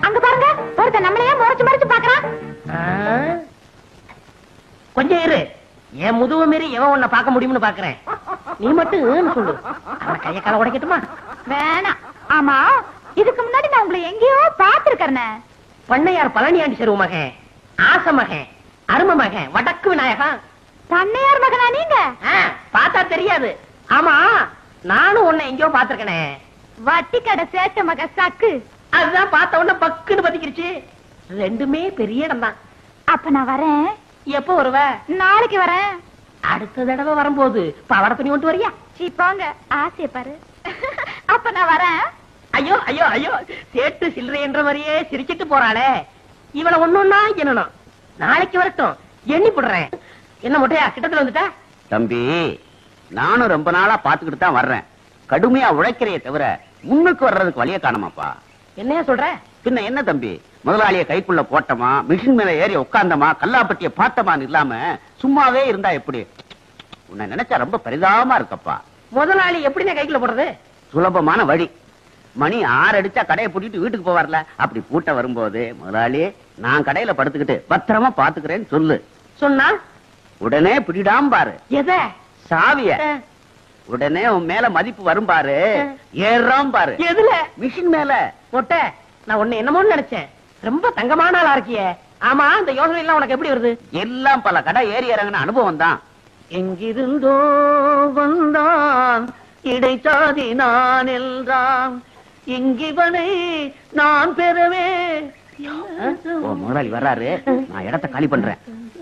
Speaker 3: அங்க பாருங்க, ஒருத்தன் நம்மளையே முறைச்சு முறைச்சு பாக்குறான்.
Speaker 4: கொஞ்சம் இரு. என் முதுவ மீறி எவன் உன்னை பார்க்க முடியும்னு பாக்குறேன். நீ மட்டும் சொல்லு. அவனை கைய கால உடைக்கட்டுமா?
Speaker 3: வேணாம். ஆமா, இதுக்கு முன்னாடி நான் உங்களை எங்கேயோ பாத்துருக்கேன்.
Speaker 4: பண்ணையார் பழனியாண்டி செருவு மகன், ஆச மகன், அரும மகன், வடக்கு விநாயகன்.
Speaker 3: பண்ணையார் மகனா நீங்க?
Speaker 4: பார்த்தா தெரியாது. ஆமா, நானும் உன்னை எங்கேயோ பாத்துருக்கனே.
Speaker 3: வட்டி கடை சேட்ட மக சக்கு.
Speaker 4: அதுதான் பார்த்த உடனே பக்குன்னு பத்திக்கிருச்சு. ரெண்டுமே பெரிய இடம் தான்.
Speaker 3: அப்ப நான் வரேன்.
Speaker 4: எப்போ வருவ?
Speaker 3: நாளைக்கு வரேன்.
Speaker 4: அடுத்த தடவை வரும்போது பவட துணி கொண்டு வரியா?
Speaker 3: போங்க, ஆசைய பாரு. அப்ப நான் வரேன்.
Speaker 4: ஐயோ ஐயோ ஐயோ, சேட்டு சில்லறை என்ற மாதிரியே சிரிச்சிட்டு போறாளே. இவளை ஒன்னொன்னா என்னணும். நாளைக்கு வரட்டும், எண்ணி போடுறேன். என்ன மொட்டையா கிட்டத்துல வந்துட்டா?
Speaker 1: தம்பி, நானும் ரொம்ப நாளா பாத்துக்கிட்டு தான் வர்றேன். கடுமையா உழைக்கிறைய தவிர முன்னுக்கு வர்றதுக்கு வழிய காணமாப்பா.
Speaker 4: என்னையா சொல்ற?
Speaker 1: பின்ன என்ன தம்பி, முதலாளிய கைக்குள்ள போட்டமா, மிஷின் மேல ஏறி உட்கார்ந்தமா, கல்லாப்பட்டிய பார்த்தமான்னு இல்லாம சும்மாவே இருந்தா எப்படி? உன்னை நினைச்சா ரொம்ப பரிதாபமா இருக்கப்பா.
Speaker 4: முதலாளி எப்படின்னா கைக்குள்ள போடுறது?
Speaker 1: சுலபமான வழி. மணி 6 அடிச்சா கடையை பூட்டிட்டு வீட்டுக்கு போவார்ல, அப்படி பூட்ட வரும்போது முதலாளி நான் கடையில படுத்துக்கிட்டு பத்திரமா பாத்துக்கிறேன்னு சொல்லு.
Speaker 4: சொன்னா
Speaker 1: உடனே பிடிடாம பாரு.
Speaker 4: எத?
Speaker 1: சாவிய. உடனே உன் மேல மதிப்பு வரும் பாரு. ஏறாம் பாரு.
Speaker 4: எதுல?
Speaker 1: மிஷின் மேல.
Speaker 4: மொட்டை, நான் உன்னை என்னமோன்னு நினைச்சேன். ரொம்ப தங்கமான ஆளா இருக்கியே. ஆமா, இந்த யோசனை எல்லாம் உனக்கு எப்படி வருது?
Speaker 1: எல்லாம் பல கடை ஏறி இறங்கின அனுபவம் தான்.
Speaker 7: எங்கிருந்தோ வந்தான் இடைச்சாதி நான் என்றான், இங்கிவனை நான் பெறவே.
Speaker 1: ஓ, முதலாளி வர்றாரு. நான் இடத்தை காலி பண்றேன்.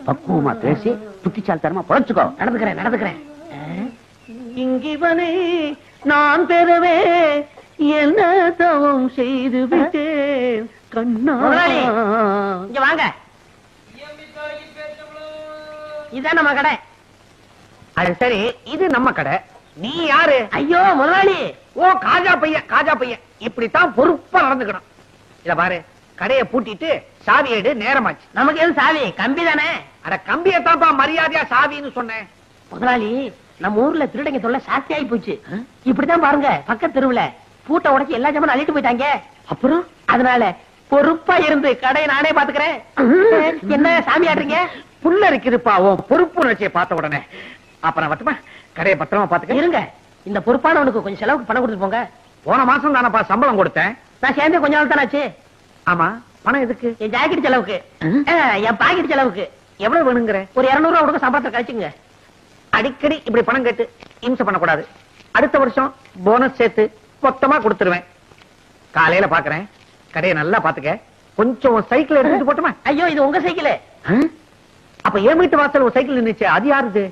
Speaker 1: பக்குவமா பேசி புத்திசாலித்தனமா பொழைச்சுக்கோ.
Speaker 4: நடந்துக்கிறேன்.
Speaker 7: இங்கிவனை நான் பெறவே என்ன தவம் செய்து விட்டேன் கண்ணா.
Speaker 4: முதலாளி, இங்க வாங்க. இதான் நம்ம கடை.
Speaker 7: அது சரி, இது நம்ம கடை. நீ யாரு?
Speaker 4: ஐயோ முதலாளி.
Speaker 7: ஓ, காஜா பையன். இப்படித்தான் பொறுப்பா நடந்துக்கணும். இத பாரு, கடையை பூட்டிட்டு சாவி எடு, நேரமாச்சு.
Speaker 4: நமக்கு எது சாவி? கம்பி தானே.
Speaker 7: அட, கம்பியத்தான்ப்பா மரியாதையா சாவின்னு சொன்னேன்.
Speaker 4: முதலாளி, நம்ம ஊர்ல திருடங்க தொல்லை சாஸ்தி ஆகி போச்சு. இப்படிதான் பாருங்க, பக்கத்து தெருவுல பூட்டை உடைச்சு எல்லா ஜாமான் அள்ளிட்டு போயிட்டாங்க.
Speaker 7: அப்புறம்
Speaker 4: அதனால பொறுப்பா இருந்து கடையை நானே பாத்துக்கிறேன். என்ன சாமி ஆடுறீங்க?
Speaker 7: புல்ல இருக்குதுப்பா உன் பொறுப்பு உணர்ச்சியை பார்த்த உடனே. அப்புறம் வட்டுமா, கடையை பத்திரமா பாத்துக்க.
Speaker 4: இருங்க, இந்த பொறுப்பானவனுக்கு கொஞ்சம் செலவுக்கு பணம் கொடுத்து போங்க.
Speaker 7: போன மாசம் தானப்பா சம்பளம் கொடுத்தேன்.
Speaker 4: நான் சேர்ந்து கொஞ்ச நாள் தானே ஆச்சு.
Speaker 7: ஆமா, பணம் எதுக்கு?
Speaker 4: என் ஜாக்கெட் செலவுக்கு, என் பாக்கெட் செலவுக்கு.
Speaker 7: எவ்வளவு வேணுங்கிற?
Speaker 4: ஒரு 200 ரூபா கொடுக்க சம்பளத்தை கழிச்சுங்க.
Speaker 7: அடிக்கடி இப்படி பணம் கேட்டு இம்சை பண்ணக்கூடாது. அடுத்த வருஷம் போனஸ் சேர்த்து மொத்தமா கொடுத்துருவேன். காலையில பாக்குறேன். கடையை நல்லா பாத்துக்க. கொஞ்சம் சைக்கிள் எடுத்துட்டு போட்டுமா?
Speaker 4: ஐயோ இது உங்க சைக்கிள்.
Speaker 7: அப்ப என் வீட்டு வாசல் ஒரு சைக்கிள் நின்னுச்சு, அது யாருது?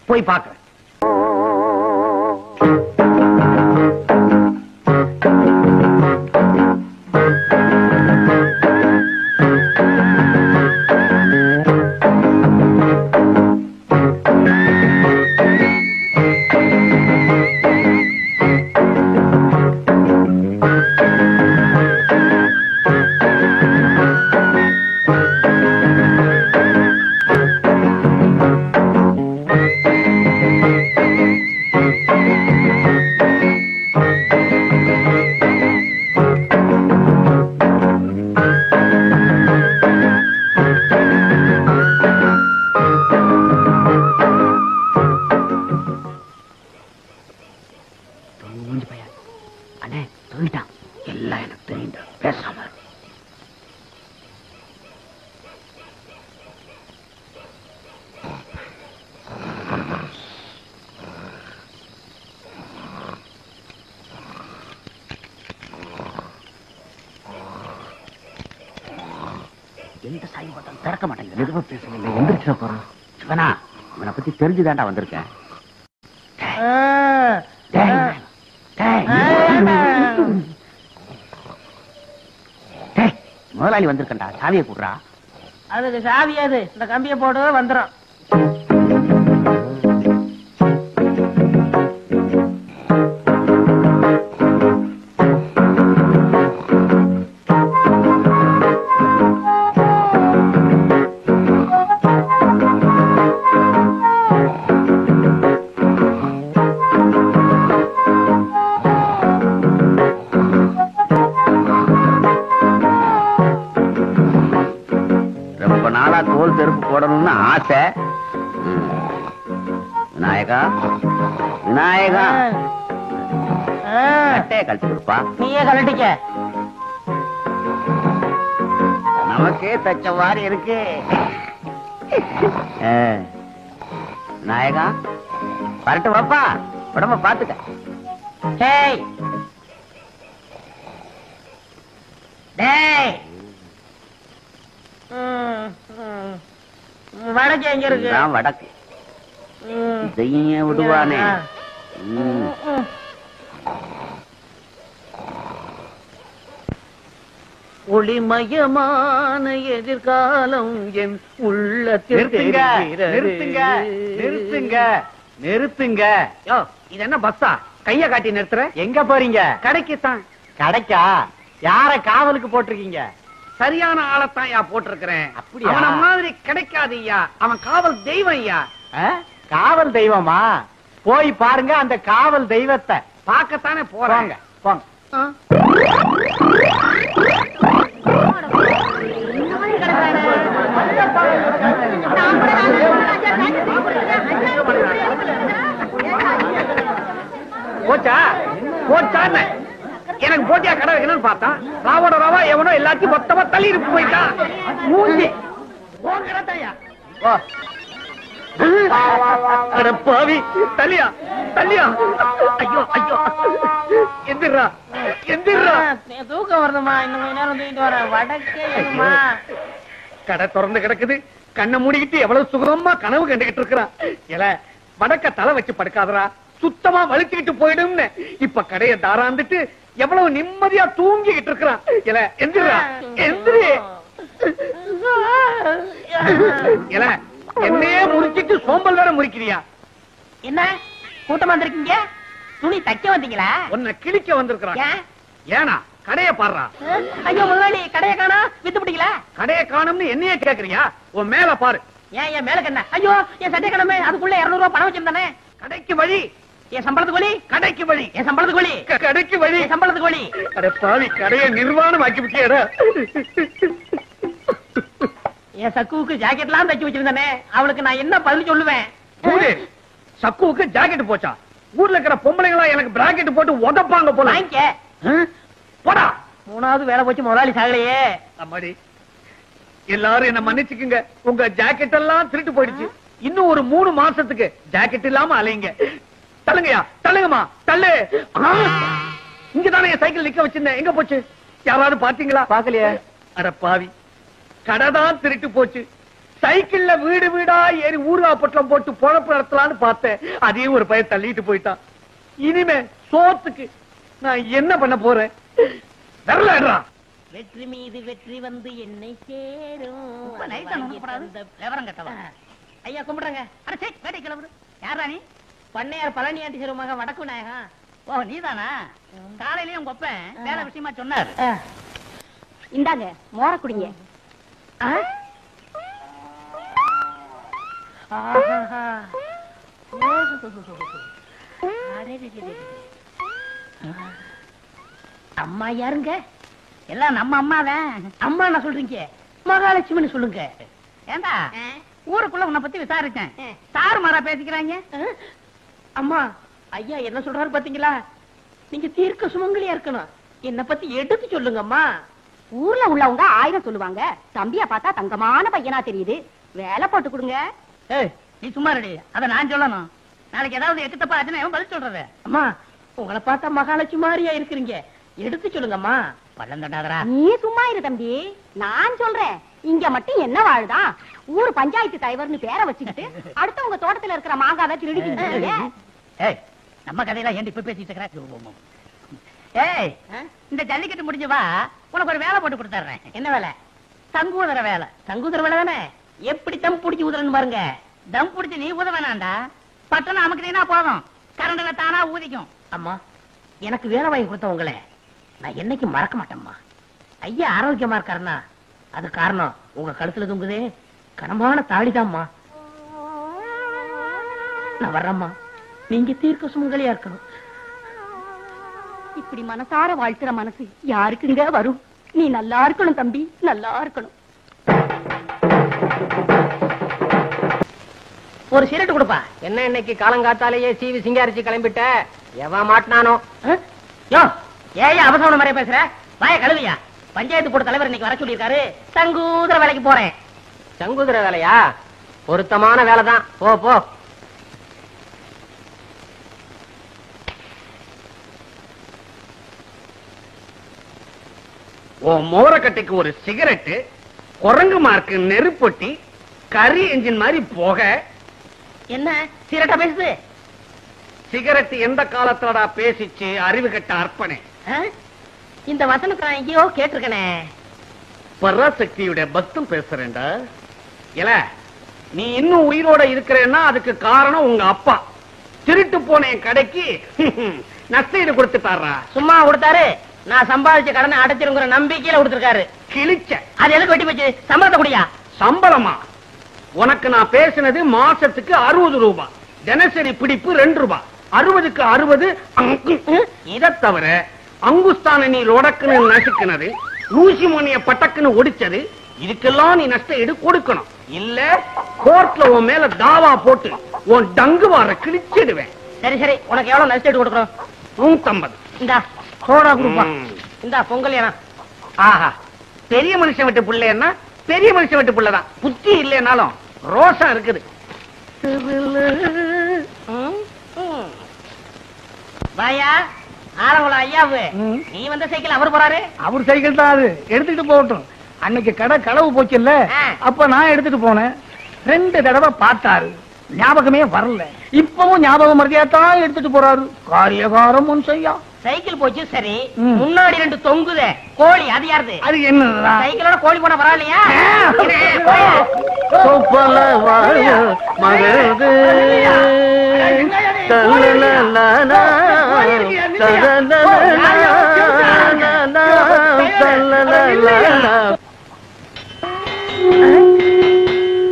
Speaker 7: போய் பாக்குறேன்.
Speaker 1: எந்த சாமி பார்த்தாலும் திறக்க மாட்டேங்குது. எதுவும் பேசல, எந்திரிச்சா போறோம். சிவனா, இவனை பத்தி தெரிஞ்சுதான்டா வந்திருக்கேன். முதலாளி வந்திருக்கா, சாவியை கூடுறா.
Speaker 4: அதுக்கு சாவியாது, இந்த கம்பியை போடு வந்துடும்.
Speaker 1: தோல் செருப்பு போடணும்னு ஆசை. விநாயகா, விநாயகா, கட்டையை கழட்டி கொடுப்பா.
Speaker 4: நீயே கழட்டிக்க.
Speaker 1: நமக்கே தச்ச மாதிரி இருக்கு. விநாயகா, வரட்டு வாப்பா, உடம்ப பாத்துக்க.
Speaker 4: டேய் டேய், வடக்கு எங்க இருக்கு?
Speaker 1: வடக்கு செய்ய விடுவானே.
Speaker 7: ஒளிமயமான எதிர்காலம் என் உள்ளத்தில். நிறுத்துங்க, நிறுத்துங்க. இது என்ன பஸ்ஸா? கைய காட்டி நிறுத்துற. எங்க போறீங்க? கடைக்குத்தான். கடைக்கா? யார காவலுக்கு போட்டிருக்கீங்க? சரியான ஆளத்தான் யா போட்டிருக்கிறேன். அவன மாதிரி கிடைக்காது ஐயா, அவன் காவல் தெய்வம் ஐயா. காவல் தெய்வமா? போய் பாருங்க அந்த காவல் தெய்வத்தை. பார்க்கத்தானே போறாங்க. போங்க. போச்சா போச்சான்னு எனக்கு போட்டியா கடை வைக்கணும்னு பார்த்தா, ராவோட ராவா எவனோ எல்லாத்தையும் மொத்தமா தள்ளி இருக்கு போயிட்டான். மூஞ்சி பாவி. தள்ளியா தள்ளியா. ஐயோ ஐயோ, எந்திரா எந்திரா.
Speaker 4: தூக்கம் வருதுமா, இன்னும் கொஞ்ச நேரம் தூக்கிட்டு வரேன். வடக்கே
Speaker 7: கடை திறந்து கிடக்குது, கண்ணை மூடிக்கிட்டு எவ்வளவு சுகமா கனவு கண்டுகிட்டு இருக்கிறான். இல்ல வடக்க தலை வச்சு படுக்காதரா, சுத்தமா வலிச்சுக்கிட்டு போயிடும்னு இப்ப கடையை தாராந்துட்டு எவ்வளவு நிம்மதியா தூங்கிக்கிட்டு இருக்கிறான். இல்ல எந்திரா எந்திரி. இல்ல என்னையே முறிச்சிட்டு சோம்பல் வேற முறிக்கிறியா?
Speaker 4: என்ன கூட்டமா வந்திருக்கீங்க? துணி தைக்க வந்தீங்களா?
Speaker 7: உன்னை கிழிக்க வந்திருக்கிறான். ஏனா கடையை பாடுறா.
Speaker 4: ஐயோ முதலாளி, கடையை காணா, வித்து பிடிக்கல.
Speaker 7: கடையை காணும்னு என்னையே கேக்குறியா? உன் மேல பாரு.
Speaker 4: ஏன் என் மேல கண்ண? ஐயோ என் சட்டை கிழமை, அதுக்குள்ள 200 ரூபாய் பணம் வச்சிருந்தானே.
Speaker 7: கடைக்கு வழி.
Speaker 4: என் சம்பளத்துக்கு வழி.
Speaker 7: கடைக்கு வழி.
Speaker 4: என் சம்பளத்துக்கு வழி.
Speaker 7: கடைக்கு வழி.
Speaker 4: என் சம்பளத்துக்கு வழி.
Speaker 7: அட பாவி, கடையை நிர்வாணம் ஆக்கி விட்டியடா.
Speaker 4: என் சக்குவுக்கு ஜாக்கெட்லாம் தைச்சு வச்சிருந்தானே, அவளுக்கு நான் என்ன பதில் சொல்லுவேன்?
Speaker 7: சக்குவுக்கு ஜாக்கெட் போச்சா? ஊர்ல இருக்கிற பொம்பளைங்களா எனக்கு பிராக்கெட் போட்டு உதப்பாங்க போல. போடா. 3வது வேலை போச்சு, முதலாளி சாகலையே. அம்மாடி, எல்லாரும் என்ன மன்னிச்சுக்குங்க. உங்க ஜாக்கெட் எல்லாம் திருட்டு போயிடுச்சு. இன்னும் ஒரு 3 மாசத்துக்கு ஜாக்கெட் இல்லாம அலைங்க. தள்ளுங்கயா, தள்ளுங்கம்மா, தள்ளு. இங்கதானே என் சைக்கிள் நிக்க வச்சிருந்தேன், எங்க போச்சு?
Speaker 2: யாராவது பாத்தீங்களா?
Speaker 7: பாக்கலையே.
Speaker 2: அட பாவி, கடைதான் திருட்டு போச்சு. சைக்கிள்ல வீடு வீடா ஏறி ஊர்கா பொட்டலம் போட்டு பொழப்பு நடத்தலான்னு பார்த்தேன். அதையும் ஒரு பையன் தள்ளிட்டு போயிட்டான். இனிமே சோத்துக்கு நான் என்ன பண்ண போறேன்? வரலடா.
Speaker 4: வெற்றி மீது வெற்றி வந்து என்னை சேரும். ஐயா கும்பிடுறங்க. அரசே வேட்டை கிளம்புது. யாரா நீ? பண்ணையார் பழனி ஆண்டி சிறு மகன் வடக்கு விநாயகம். ஓ நீதானா? காலையிலயும் உங்க அப்பன் வேலை விஷயமா சொன்னாரு.
Speaker 3: இந்தாங்க மோர குடிங்க.
Speaker 4: அம்மா யாருங்க? எல்லாம் நம்ம அம்மாதான். அம்மா என்ன சொல்றீங்க? மகாலட்சுமின்னு சொல்லுங்க. ஏண்டா ஊருக்குள்ள உன்னை பத்தி விசாரிச்சேன். தாறுமாறா பேசிக்கிறாங்க. அம்மா ஐயா என்ன சொல்றாரு பாத்தீங்களா? நீங்க தீர்க்க சுமங்கலியா இருக்கணும். என்ன பத்தி எடுத்து சொல்லுங்க அம்மா.
Speaker 3: ஊர்ல உள்ளவங்க 1000 சொல்லுவாங்க. தம்பியா பார்த்தா தங்கமான பையனா தெரியுது. வேலை போட்டு கொடுங்க.
Speaker 4: ஏய் நீ சும்மா ரெடி. அத நான் சொல்லணும். நாளைக்கு ஏதாவது எக்கு தப்பா ஆச்சுன்னா பதில் சொல்றது. அம்மா உங்களை பார்த்தா மகாலட்சுமி மாதிரியா இருக்கிறீங்க. எடுத்து சொல்லுங்கம்மா. பள்ளம் தட்டாதரா.
Speaker 3: நீ சும்மா இரு தம்பி. நான் சொல்றேன். இங்க மட்டும் என்ன வாழுதான்? ஊர் பஞ்சாயத்து தலைவர்னு பேரை வச்சுக்கிட்டு அடுத்தவங்க தோட்டத்துல இருக்கிற மாங்காவை திருடிக்கிட்டு.
Speaker 4: ஏய் நம்ம கதையெல்லாம் ஏன் இப்ப பேசிட்டு இருக்கிற? ஏய் இந்த ஜல்லிக்கட்டு முடிஞ்சு வா, உனக்கு ஒரு வேலை போட்டு கொடுத்துறேன். என்ன வேலை? தங்குதர வேலை. தங்குதர வேலை தானே? எப்படி தம் பிடிச்சி ஊதுறன்னு பாருங்க. தம் பிடிச்சி நீ ஊத வேணாண்டா. பட்டணம் அமுக்கிட்டீங்கன்னா போதும், கரண்ட்ல தானா ஊதிக்கும். அம்மா எனக்கு வேலை வாங்கி கொடுத்தவங்களே நான் என்னைக்கு மறக்க மாட்டேம்மா. ஐயா ஆரோக்கியமா இருக்காருன்னா அது காரணம் உங்க கழுத்துல தொங்குதே கனமான தாடிதாம்மா. நான் வர்றேம்மா. நீங்க தீர்க்க சுமங்கலியா இருக்கணும்.
Speaker 3: இப்படி மனசார வாழ்த்துற மனசு யாருக்குங்க வரும்? நீ நல்லா இருக்கணும் தம்பி, நல்லா இருக்கணும்.
Speaker 4: ஒரு சிரட்டு கொடுப்பா.
Speaker 7: என்ன இன்னைக்கு காலங்காத்தாலேயே சீவி சிங்காரிச்சு கிளம்பிட்ட? எவன் மாட்டினானோ?
Speaker 4: யோ ஏன் அவசர மாதிரியே பேசுற? வாய கழுவியா. பஞ்சாயத்து போர்டு தலைவர் இன்னைக்கு வர சொல்லியிருக்காரு. தங்கூதர வேலைக்கு போறேன்.
Speaker 7: சங்குதிர வேலையா? பொருத்தமான வேலைதான். போ போ.
Speaker 2: மோரக்கட்டைக்கு ஒரு சிகரெட்டு, குரங்கு மார்க்கு நெருப்பொட்டி, கரி என்ஜின் மாதிரி போக.
Speaker 4: என்ன சிரட்டா பேசுது?
Speaker 2: சிகரெட் எந்த காலத்தோட பேசிச்சு? அறிவு கட்ட அர்ப்பணே.
Speaker 4: இந்த வசனத்தை நான் எங்கேயோ கேட்டிருக்கனே.
Speaker 2: பராசக்தியுடைய பக்தம் பேசுறேன்டா. இல்ல நீ இன்னும் உயிரோட இருக்கிறேன்னா அதுக்கு காரணம் உங்க அப்பா. திருட்டு போன என் கடைக்கு நஷ்டஈடு கொடுத்துட்டாரா?
Speaker 4: சும்மா கொடுத்தாரு. நான் சம்பாதிச்ச கடனை அடைச்சிருங்கிற நம்பிக்கையில கொடுத்திருக்காரு.
Speaker 2: கிழிச்ச.
Speaker 4: அது எதுக்கு வெட்டி போச்சு? சம்பளத்தை குடியா?
Speaker 2: சம்பளமா? உனக்கு நான் பேசினது மாசத்துக்கு 60 ரூபாய், தினசரி பிடிப்பு 2 ரூபாய். 60க்கு 60. இதை தவிர அங்குஸ்தான நீ லொடக்குன்னு நசுக்கினது, ஊசி மணிய பட்டக்குன்னு ஒடிச்சது, இதுக்கெல்லாம் நீ நஷ்ட ஈடு கொடுக்கணும். இல்ல கோர்ட்ல உன் மேல தாவா போட்டு உன் டங்கு வார கிழிச்சிடுவேன்.
Speaker 4: சரி சரி, உனக்கு எவ்வளவு நஷ்ட ஈடு கொடுக்கணும்?
Speaker 2: 150.
Speaker 4: இந்தா சோடா கொடுப்பா. இந்தா பொங்கல். ஏனா
Speaker 2: ஆஹா, பெரிய மனுஷன் விட்டு பிள்ளைன்னா பெரிய மனுஷன் விட்டு பிள்ளைதான். புத்தி இல்லைனாலும் ரோசா இருக்குது.
Speaker 4: வாயா ஆரங்குளம் ஐயாவு. நீ வந்த சைக்கிள் அவர் போறாரு.
Speaker 6: அவர் சைக்கிள் தான் அது, எடுத்துட்டு போகட்டும். அன்னைக்கு கடை களவு போச்சு இல்ல, அப்ப நான் எடுத்துட்டு போனேன். 2 தடவை பார்த்தாரு, ஞாபகமே வரல. இப்பவும் ஞாபகம் மறதியாத்தான் எடுத்துட்டு போறாரு. காரியகாரம் முன் செய்யா.
Speaker 4: சைக்கிள் போச்சு சரி, முன்னாடி 2 தொங்குதே கோழி, அது யாருது?
Speaker 6: அது என்னடா?
Speaker 4: சைக்கிளோட கோழி போனா பரவாயில்லையா?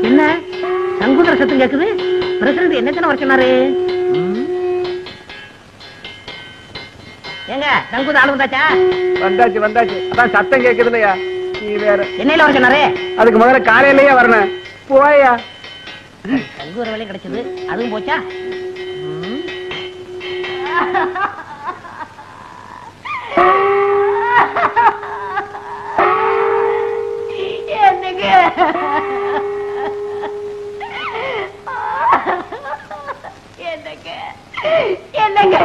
Speaker 4: என்ன சங்குதர சத்தம் கேக்குது? பிரசிடண்ட் என்ன வர சொன்னாரு? ஏங்க சங்குத ஆளு வந்தாச்சா?
Speaker 6: வந்தாச்சு வந்தாச்சு. அதான் சத்தம் கேக்குது இல்லையா? நீ வேற
Speaker 4: என்னையில வர சொன்னாரு?
Speaker 6: அதுக்கு முதல்ல காலையிலேயே வரணும். போயா.
Speaker 4: சங்குதர வேலை கிடைச்சது, அதுவும் போச்சா? என்னங்க என்னங்க என்னங்க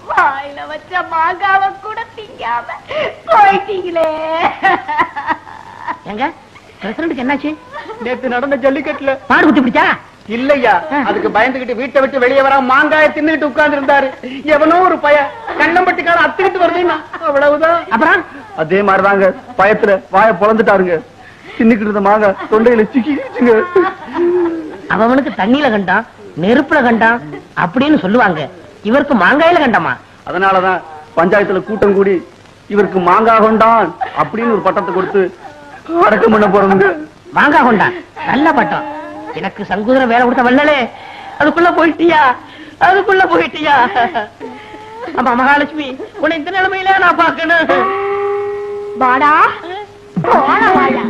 Speaker 4: வாயில வச்ச மாங்காவ கூட திங்க
Speaker 3: வைக்காம போயிட்டீங்களே.
Speaker 5: எங்க பிரசிடண்ட்டுக்கு என்னாச்சு?
Speaker 6: நேத்து நடந்த ஜல்லிக்கட்டுல
Speaker 5: பாடு குத்தி பிடிச்சா?
Speaker 6: இல்லையா, அதுக்கு பயந்துகிட்டு வீட்டை விட்டு வெளியே வர மாங்காய தின்னுட்டு உட்கார்ந்து இருந்தாரு. எவனோ ஒரு பய கண்ணம்பட்டிக்கார அத்துக்கிட்டு வருதுன்னா அவ்வளவுதான்.
Speaker 5: அப்புறம்
Speaker 6: அதே மாதிரிதாங்க பயத்துல வாய பொழந்துட்டாருங்க. தின்னுக்கிட்டு இருந்த மாங்காய் தொண்டையில சிக்கிச்சுங்க.
Speaker 5: அவனுக்கு தண்ணியில கண்டான், நெருப்புல கண்டான் அப்படின்னு சொல்லுவாங்க. இவருக்கு மாங்காயில கண்டமா?
Speaker 6: அதனாலதான் பஞ்சாயத்துல கூட்டம் கூடி இவருக்கு மாங்காய் கொண்டான் அப்படின்னு ஒரு பட்டத்தை கொடுத்து அடக்கம் பண்ண போறவங்க.
Speaker 5: மாங்காய் கொண்டான், நல்ல பட்டம். எனக்கு சங்கூதர வேலை கொடுத்த வல்லலே, அதுக்குள்ள போயிட்டியா? அதுக்குள்ள போயிட்டியா? அம்மா மகாலட்சுமி, உன்னை இந்த நிலைமையில நான் பாக்கணும்.
Speaker 3: வாடா போடா வாயா.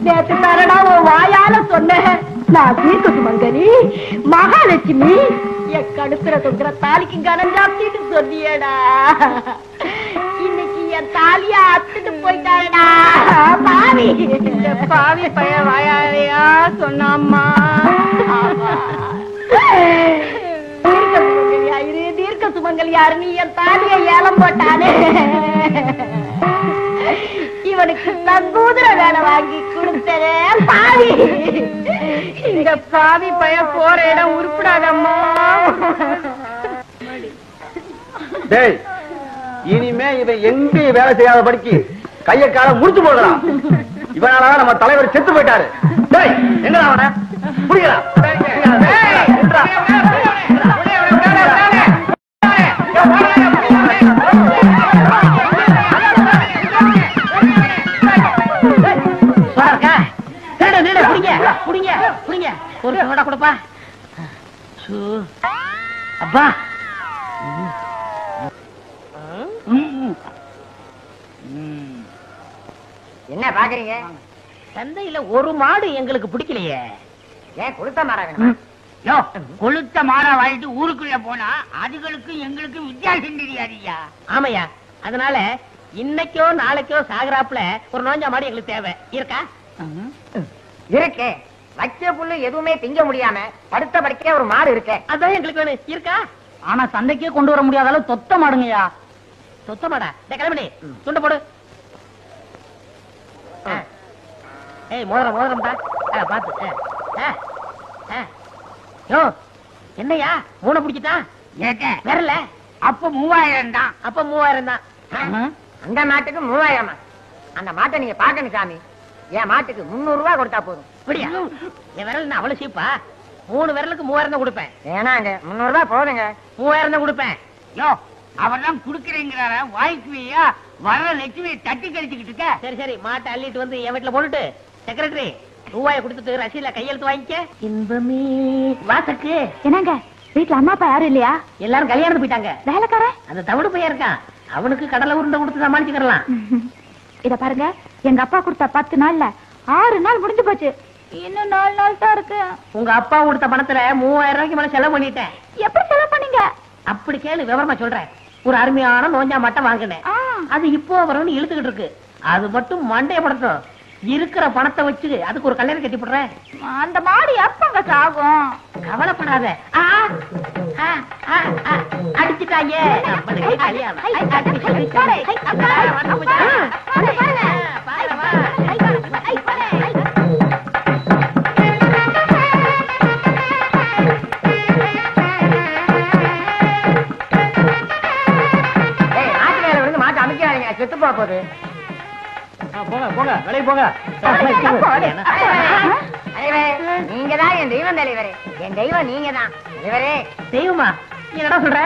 Speaker 3: நேற்று தரடா உன் வாயால சொன்னேன். நான் தீர்க்க சுமங்கலி மகாலட்சுமி, என் கடுப்புற தொங்குற தாலிக்கு கனம் ஜாஸ்திட்டு சொன்னியடா. இன்னைக்கு என் தாலிய அத்துட்டு போயிட்டாடா பாவி. பாவி பைய வாயாலையா சொன்னாம்மா. தீர்க்க சுமங்கலி யாரு? நீ என் தாலிய ஏலம் போட்டானே, இவனுக்கு நங்கூதுர வேலை வாங்கி கொடுத்ததே பாவி. இந்த பாவி பைய போற இடம் உருப்படாதம்மா.
Speaker 6: டேய், இனிமே இவன் எங்க வேலை செய்யாத படிக்கு கைய கால முடிச்சு போடலாம். இவனால நம்ம தலைவர் செத்து போயிட்டாரு. டேய், எங்க அவன புரியலாம்.
Speaker 5: ஒரு சோடா கொடுப்பா. அப்பா
Speaker 4: என்ன பாக்குறீங்க?
Speaker 5: சந்தையில ஒரு மாடு எங்களுக்கு பிடிக்கலையே.
Speaker 4: ஏன் கொடுத்த மாறா வேணுமா?
Speaker 5: கொளுத்த மாடா வாங்கிட்டு ஊருக்குள்ள போனா அதுகளுக்கு எங்களுக்கு வித்தியாசம் தெரியாதியா? ஆமையா, அதனால இன்னைக்கோ நாளைக்கோ சாகராப்புல ஒரு நோஞ்சா மாடு எங்களுக்கு தேவை. இருக்கா?
Speaker 4: இருக்கு. வச்ச புல்லு எதுவுமே திங்க முடியாம படுத்த படுக்க ஒரு மாடு இருக்கு.
Speaker 5: அதான் எங்களுக்கு வேணும். இருக்கா?
Speaker 6: ஆனா சந்தைக்கே கொண்டு வர முடியாத அளவு தொத்த மாடுங்கய்யா.
Speaker 5: சொத்த மாடா? கிளம்பி துண்டு போடு. ஏய் மோதிரம் மோதிரம்டா, பாத்து. யோ என்னையா மூணை பிடிச்சிட்டா? வரல. அப்ப 3000 தான். அப்ப 3000 தான்.
Speaker 4: அந்த மாட்டுக்கு 3000. அந்த மாட்டை நீங்க பாக்கணும் சாமி. என் மாட்டுக்கு 300 ரூபாய் கொடுத்தா போதும்.
Speaker 5: அப்படியா? என் விரல் அவ்வளவு சீப்பா? 3 விரலுக்கு 3000 தான் கொடுப்பேன்.
Speaker 4: ஏனாங்க 300 ரூபாய் போதுங்க.
Speaker 5: 3000 தான் கொடுப்பேன். யோ அவர்தான் குடுக்கறேங்கிறார, வாய்க்குவியா? வர லட்சுமி தட்டி கழிச்சுக்கிட்டு இருக்க. சரி சரி, மாட்டை அள்ளிட்டு வந்து என் வீட்டுல போட்டுட்டு செக்ரட்டரி ரூபாயை கொடுத்துட்டு ரசீல கையெழுத்து வாங்கிக்க. இன்பமே வாசக்கு.
Speaker 3: என்னங்க வீட்டுல அம்மா அப்பா யாரும் இல்லையா?
Speaker 5: எல்லாரும் கல்யாணத்துக்கு போயிட்டாங்க.
Speaker 3: வேலைக்காரன்
Speaker 5: அந்த தவிடு பையன் இருக்கான், அவனுக்கு கடலை உருண்டை கொடுத்து சமாளிச்சுக்கலாம்.
Speaker 3: இத பாருங்க, எங்க அப்பா கொடுத்த 10 நாள்ல 6 நாள் முடிஞ்சு போச்சு. இன்னும் 4 நாள் தான் இருக்கு.
Speaker 5: உங்க அப்பா கொடுத்த பணத்துல 3000 ரூபாய்க்கு மேல செலவு பண்ணிட்டேன்.
Speaker 3: எப்படி செலவு பண்ணீங்க?
Speaker 5: அப்படி கேளு, விவரமா சொல்றேன். ஒரு அருமையான நோஞ்சா மட்டை வாங்கினேன். அது இப்போ வரும்னு இழுத்துக்கிட்டு இருக்கு. அது மட்டும் மண்டைய படுத்தும். இருக்கிற பணத்தை வச்சு அதுக்கு ஒரு கல்யாணம் கட்டி போடுறேன்.
Speaker 3: அந்த மாடு எப்பங்க சாகும்?
Speaker 5: கவலைப்படாத. அடிச்சுட்டாங்க. கல்யாணம்
Speaker 4: மாட்டு வேலை விழுந்து மாட்டு அமைக்காதீங்க, செத்து போகுது.
Speaker 6: போங்க போங்க, வெளியே போங்க.
Speaker 4: நீங்க தான் என் தெய்வம் தலைவரே. என் தெய்வம் நீங்க தான் தலைவரே.
Speaker 5: தெய்வமா? என்னடா சொல்ற?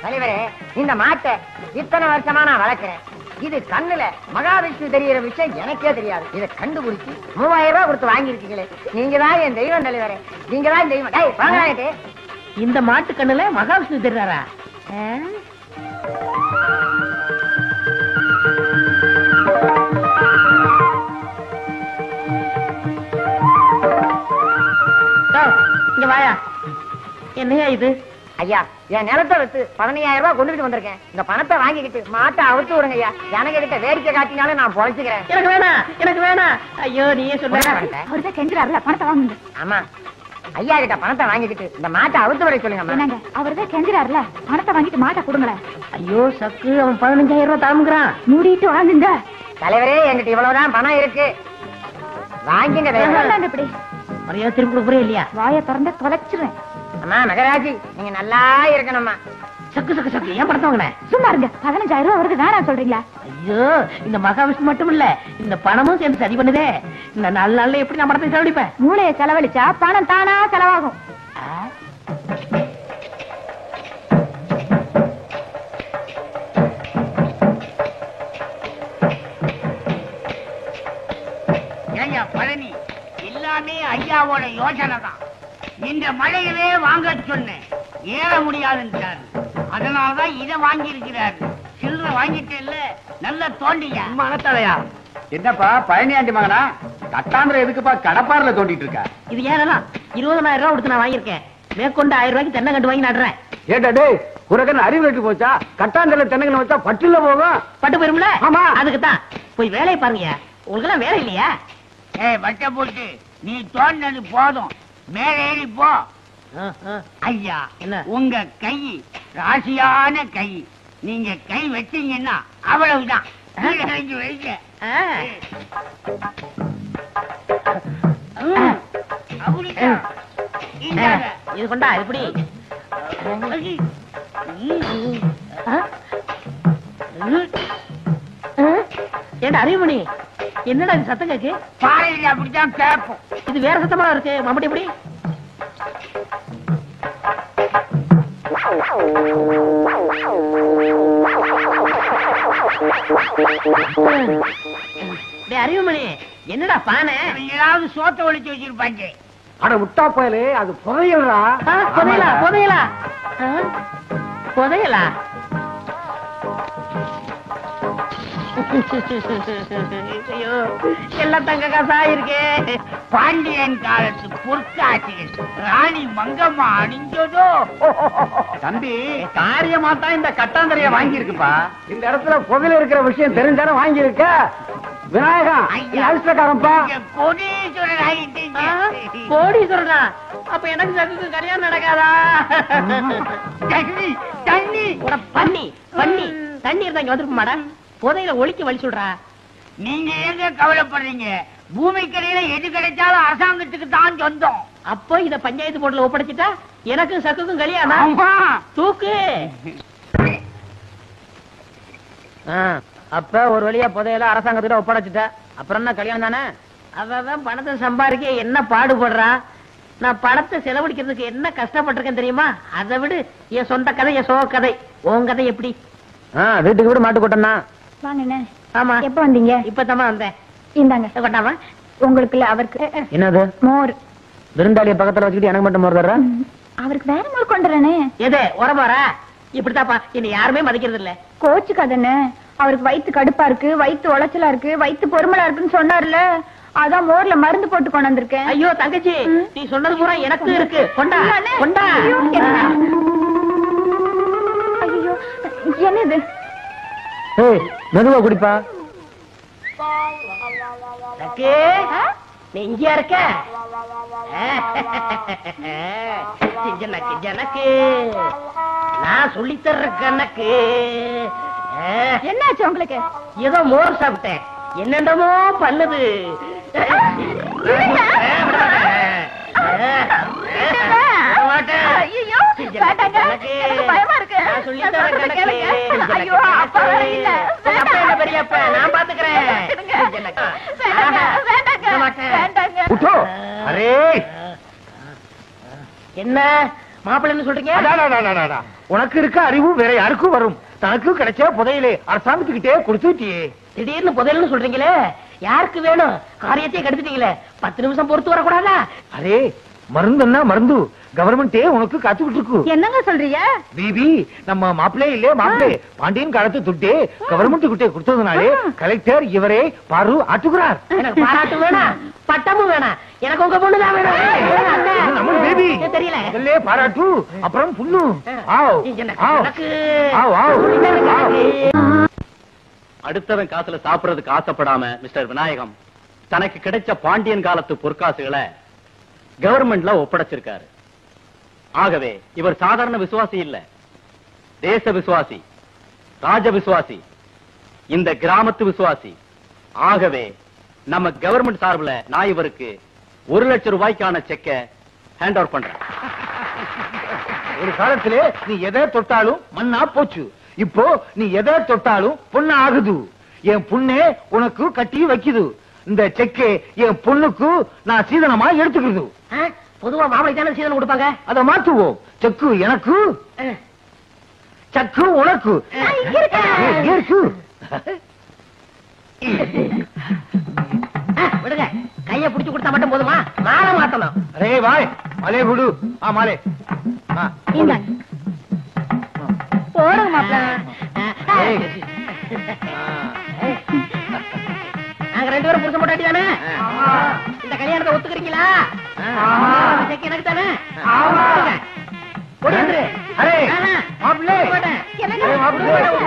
Speaker 4: தலைவரே, இந்த மாட்டை இத்தனை வருஷமா நான் வளர்க்கிறேன். இது கண்ணுல மகாவிஷ்ணு தெரியற விஷயம் எனக்கே தெரியாது. இதை கண்டுபிடிச்சு 3000 ரூபாய் கொடுத்து வாங்கிருக்கீங்களே, நீங்க தான் என் தெய்வம் தலைவரே. நீங்க தான் தெய்வம். டேய் வாங்க.
Speaker 5: இந்த மாட்டு கண்ணுல மகாவிஷ்ணு தெரியாரா? இங்க வாயா. என்னையா இது?
Speaker 4: ஐயா, என் நிலத்தை வித்து 15000 ரூபாய் கொண்டுகிட்டு வந்திருக்கேன். இந்த பணத்தை வாங்கிக்கிட்டு மாட்டை அவுத்து விடுங்க ஐயா. எனக்கு கிட்ட வேடிக்கை காட்டினாலும் நான் பொழைச்சுக்கிறேன்.
Speaker 5: எனக்கு வேணாம், எனக்கு வேணாம். ஐயோ நீயே சொல்ல.
Speaker 3: அவர்தான் கெஞ்சுறாருல, பணத்தை வாங்குங்க.
Speaker 4: ஆமா,
Speaker 5: ஐயா கிட்ட பணத்தை வாங்கிக்கிட்டு இந்த மாட்டை அவுத்து வரை சொல்லுங்க.
Speaker 3: என்னங்க அவர்தான் கெஞ்சிராருல, பணத்தை வாங்கிட்டு மாட்டை கொடுங்களேன்.
Speaker 5: ஐயோ சக்கு, அவன் 15,000 ரூபாய் தாமுங்கிறான்.
Speaker 3: மூடிட்டு வாங்குங்க.
Speaker 5: தலைவரே, என்கிட்ட இவ்வளவுதான் பணம் இருக்கு, வாங்கிங்க.
Speaker 3: இப்படி
Speaker 5: மரியாதை திருப்பி கொடுக்குறே இல்லையா?
Speaker 3: வாயை திறந்த தொலைச்சிருவேன்.
Speaker 5: அம்மா மகராஜி, நீங்க நல்லா இருக்கணும்மா. சக்கு சக்கு சக்கு, ஏன் பணத்தை வாங்கின?
Speaker 3: சும்மா இருங்க. 15,000 ரூபாய் வருது, வேணாம் சொல்றீங்களா?
Speaker 5: ஐயோ, இந்த மகாவிஷ்ணு மட்டும் இல்ல, இந்த பணமும் சேர்ந்து சரி பண்ணுதே. இந்த 4 நாள்ல எப்படி நான் பணத்தை செலவழிப்பேன்?
Speaker 3: மூளையை செலவழிச்சா பணம் தானா செலவாகும்.
Speaker 8: ஏய்யா பழனி, எல்லாமே ஐயாவோட யோசனை தான். இந்த மழையவே வாங்க சொன்னேன், ஏற முடியாதுன்றாரு. அதனாலதான் இதை வாங்கி இருக்கிறாரு. சில்லற வாங்கிட்டு இல்ல, நல்ல தோண்டியா
Speaker 1: மனத்தலையா. என்னப்பா பழனியாண்டி மகனா, கட்டாந்திர எதுக்குப்பா கடப்பாறுல தோண்டிட்டு இருக்க?
Speaker 5: இது ஏன்னா 20,000 ரூபாய் கொடுத்து நான் வாங்கியிருக்கேன். மேற்கொண்டு 1000 ரூபாய்க்கு தென்னை கண்டு வாங்கி நடுறேன்.
Speaker 1: ஏட்டா டேய், குரகன் அறிவு கட்டு போச்சா? கட்டாந்திர தென்னங்கன்னு வச்சா பட்டுல போகும்.
Speaker 5: பட்டு போயிரும்ல?
Speaker 1: ஆமா.
Speaker 5: அதுக்கு தான் போய் வேலையை பாருங்க. உங்களுக்கு எல்லாம் வேலை இல்லையா?
Speaker 8: வட்ட போட்டு நீ தோண்டது போதும், மேல ஏறி போ. ஐயா,
Speaker 5: என்ன?
Speaker 8: உங்க கை ராசியான கை. நீங்க கை வச்சீங்கன்னா அவ்வளவுதான். இறங்கி வைங்க. அப்படிதான். இந்தாங்க.
Speaker 5: இது கொண்டா, எப்படி? ஏண்டா அறிவுமணி, என்னடா இது சத்தம் கேக்கு?
Speaker 8: பாறையில் அப்படித்தான் கேட்போம்.
Speaker 5: இது வேற சத்தமா இருக்கு. மம்பட்டி எப்படி? அறிவுமணி, என்னடா பானை?
Speaker 8: ஏதாவது சோத்த ஒழிச்சு வச்சிருப்பாங்க.
Speaker 1: அட விட்டா போயலே, அது புதையல்ரா.
Speaker 5: புதையலா? புதையலா? புதையலா? ஐயோ, எல்லாம் தங்க காசா இருக்கே.
Speaker 8: பாண்டியன் காலத்து பொற்காட்சிகள் ராணி மங்கம்மா அணிஞ்சதோ.
Speaker 1: தம்பி, காரியமா தான் இந்த கட்டாந்தரைய வாங்கி இருக்குப்பா. இந்த இடத்துல புதையல இருக்கிற விஷயம் தெரிஞ்சாலும் வாங்கி இருக்க. விநாயகா, அதிர்ஷ்டக்காரன்பா.
Speaker 8: கோடீஸ்வரர் ஆகிட்டீங்க.
Speaker 5: கோடீஸ்வரனா? அப்ப எனக்கு சகுக்கு கல்யாணம் நடக்காதா?
Speaker 8: தண்ணி தண்ணி
Speaker 5: பண்ணி பண்ணி தண்ணி இருந்தா இங்க வந்துருக்குமாடா? புதையில ஒழிக்க வழி சொல்றா.
Speaker 8: நீங்க ஏங்க கவலைப்படுறீங்க? பூமிக்கரையில எது கிடைச்சாலும் அரசாங்கத்துக்கு தான் சொந்தம்.
Speaker 5: அப்போ இத பஞ்சாயத்து போர்டுல ஒப்படைச்சிட்டா எனக்கும் சக்குக்கும் கல்யாணம். தூக்கு. அப்ப ஒரு வழியா புதையில அரசாங்கத்திட்ட ஒப்படைச்சிட்ட, அப்புறம் என்ன கல்யாணம் தானே? அதான் பணத்தை சம்பாதிக்க என்ன பாடுபடுறா. நான் பணத்தை செலவழிக்கிறதுக்கு என்ன கஷ்டப்பட்டிருக்கேன் தெரியுமா? அதை விடு, என் சொந்த கதை, என் சோக கதை. உன் கதை எப்படி? வீட்டுக்கு வீடு மாட்டு கொட்டா.
Speaker 3: வாங்கண்ணே.
Speaker 5: ஆமா.
Speaker 3: எப்ப வந்தீங்க?
Speaker 5: இப்பதாமா வந்தேன்.
Speaker 3: இந்தாங்க.
Speaker 5: கொட்டாமா?
Speaker 3: உங்களுக்கு இல்ல, அவருக்கு.
Speaker 5: என்னது?
Speaker 3: மோர்.
Speaker 5: விருந்தாளிய பக்கத்துல வச்சுக்கிட்டு எனக்கு மட்டும் மோர் தர்ற?
Speaker 3: அவருக்கு வேற மோர் கொண்டுறேனே.
Speaker 5: எது உரமாரா? இப்படித்தாப்பா, என்ன யாருமே மதிக்கிறது இல்ல.
Speaker 3: கோச்சுக்காதண்ணே, அவருக்கு வயித்து கடுப்பா இருக்கு, வயித்து உளைச்சலா இருக்கு, வயித்து பொறுமலா இருக்குன்னு சொன்னார்ல, அதான் மோர்ல மருந்து போட்டு கொண்டு வந்திருக்கேன்.
Speaker 5: ஐயோ தங்கச்சி, நீ சொன்னது பூரா எனக்கு இருக்கு. கொண்டா கொண்டா.
Speaker 3: ஐயோ என்னது?
Speaker 5: மெதுவா குடிப்பா. நீ இங்கயா இருக்க? ஜனக்கு நான் சொல்லி தர்ற கணக்கு.
Speaker 3: என்னாச்சு உங்களுக்கு?
Speaker 5: ஏதோ மோர் சாப்பிட்டேன், என்னென்னமோ பண்ணுது. நான் பாத்துக்கிறேன். என்ன மாப்பிள்ளைன்னு சொல்றீங்க?
Speaker 1: உனக்கு இருக்க அறிவு வேற யாருக்கும் வரும். தனக்கு கிடைச்ச புதையிலே அரசாங்கத்துக்கிட்டே கொடுத்துட்டியே.
Speaker 5: திடீர்னு புதையல்னு சொல்றீங்களே, யாருக்கு வேணும்? காரியத்தையே கெடுத்துட்டீங்களே, 10 நிமிஷம் பொறுத்து வரக்கூடாதா?
Speaker 1: அரே, மருந்துன்னா மருந்து கவர்மெண்டே உனக்கு காத்துக்கிட்டு இருக்கு.
Speaker 3: என்னங்க சொல்றீங்க?
Speaker 1: பேபி, நம்ம மாப்பிள்ளை இல்லே மாப்பிள்ளை பாண்டியன் காலத்து துட்டே கவர்மெண்ட் கிட்டே கொடுத்ததுனாலே கலெக்டர் இவரே பாரு ஆட்டுகிறார்.
Speaker 5: எனக்கு பாராட்டு வேணாம், பட்டமும் வேணாம், எனக்கு உங்க பொண்ணுதான் வேணும்.
Speaker 1: நம்ம பேபி
Speaker 5: தெரியல.
Speaker 1: இல்லே பாராட்டு அப்புறம் புண்ணு. ஆவ்
Speaker 5: எனக்கு
Speaker 1: ஆவ் ஆவ்.
Speaker 2: அடுத்தவன் காசுல சாப்பிடறதுக்கு ஆசைப்படாம மிஸ்டர் விநாயகம் தனக்கு கிடைச்ச பாண்டியன் காலத்து பொற்காசுகளை
Speaker 9: கவர்மெண்ட்ல ஒப்படைச்சிருக்காரு. ஆகவே இவர் சாதாரண விசுவாசி இல்ல, தேச விசுவாசி, ராஜ விசுவாசி, இந்த கிராமத்து விசுவாசி. ஆகவே நம்ம கவர்மெண்ட் சார்பில் நான் இவருக்கு 1 லட்சம் ரூபாய்க்கான செக்க ஹேண்ட் ஓவர் பண்றேன்.
Speaker 6: ஒரு காலத்திலே நீ எதை தொட்டாலும் மண்ணா போச்சு, இப்போ நீ எதை தொட்டாலும் பொண்ணு ஆகுது. என் பொண்ணே உனக்கு கட்டி வைக்குது. இந்த செக்கே என் பொண்ணுக்கு நான் சீதனமா எடுத்துக்கிறது.
Speaker 5: பொதுவா மாப்பிளை தானே சீதனம் கொடுப்பாங்க.
Speaker 6: அதை மாத்துவோம். செக்கு எனக்கு, சக்கு உனக்கு. இருக்கு.
Speaker 5: விடுங்க, கைய புடிச்சு கொடுத்தா மட்டும் போதுமா? மாலை மாத்தணும்.
Speaker 6: அரே வாய், மாலே விடு. மாலே
Speaker 3: போடுங்க மாப்பிள.
Speaker 5: நாங்க 2 பேரும் புடிச்ச மாட்டாட்டி தானே இந்த கல்யாணத்தை ஒத்துக்கிறீங்களா? செக் எனக்கு தானே?
Speaker 6: அரே மாப்பிள்ளை, மாப்பிள்ளை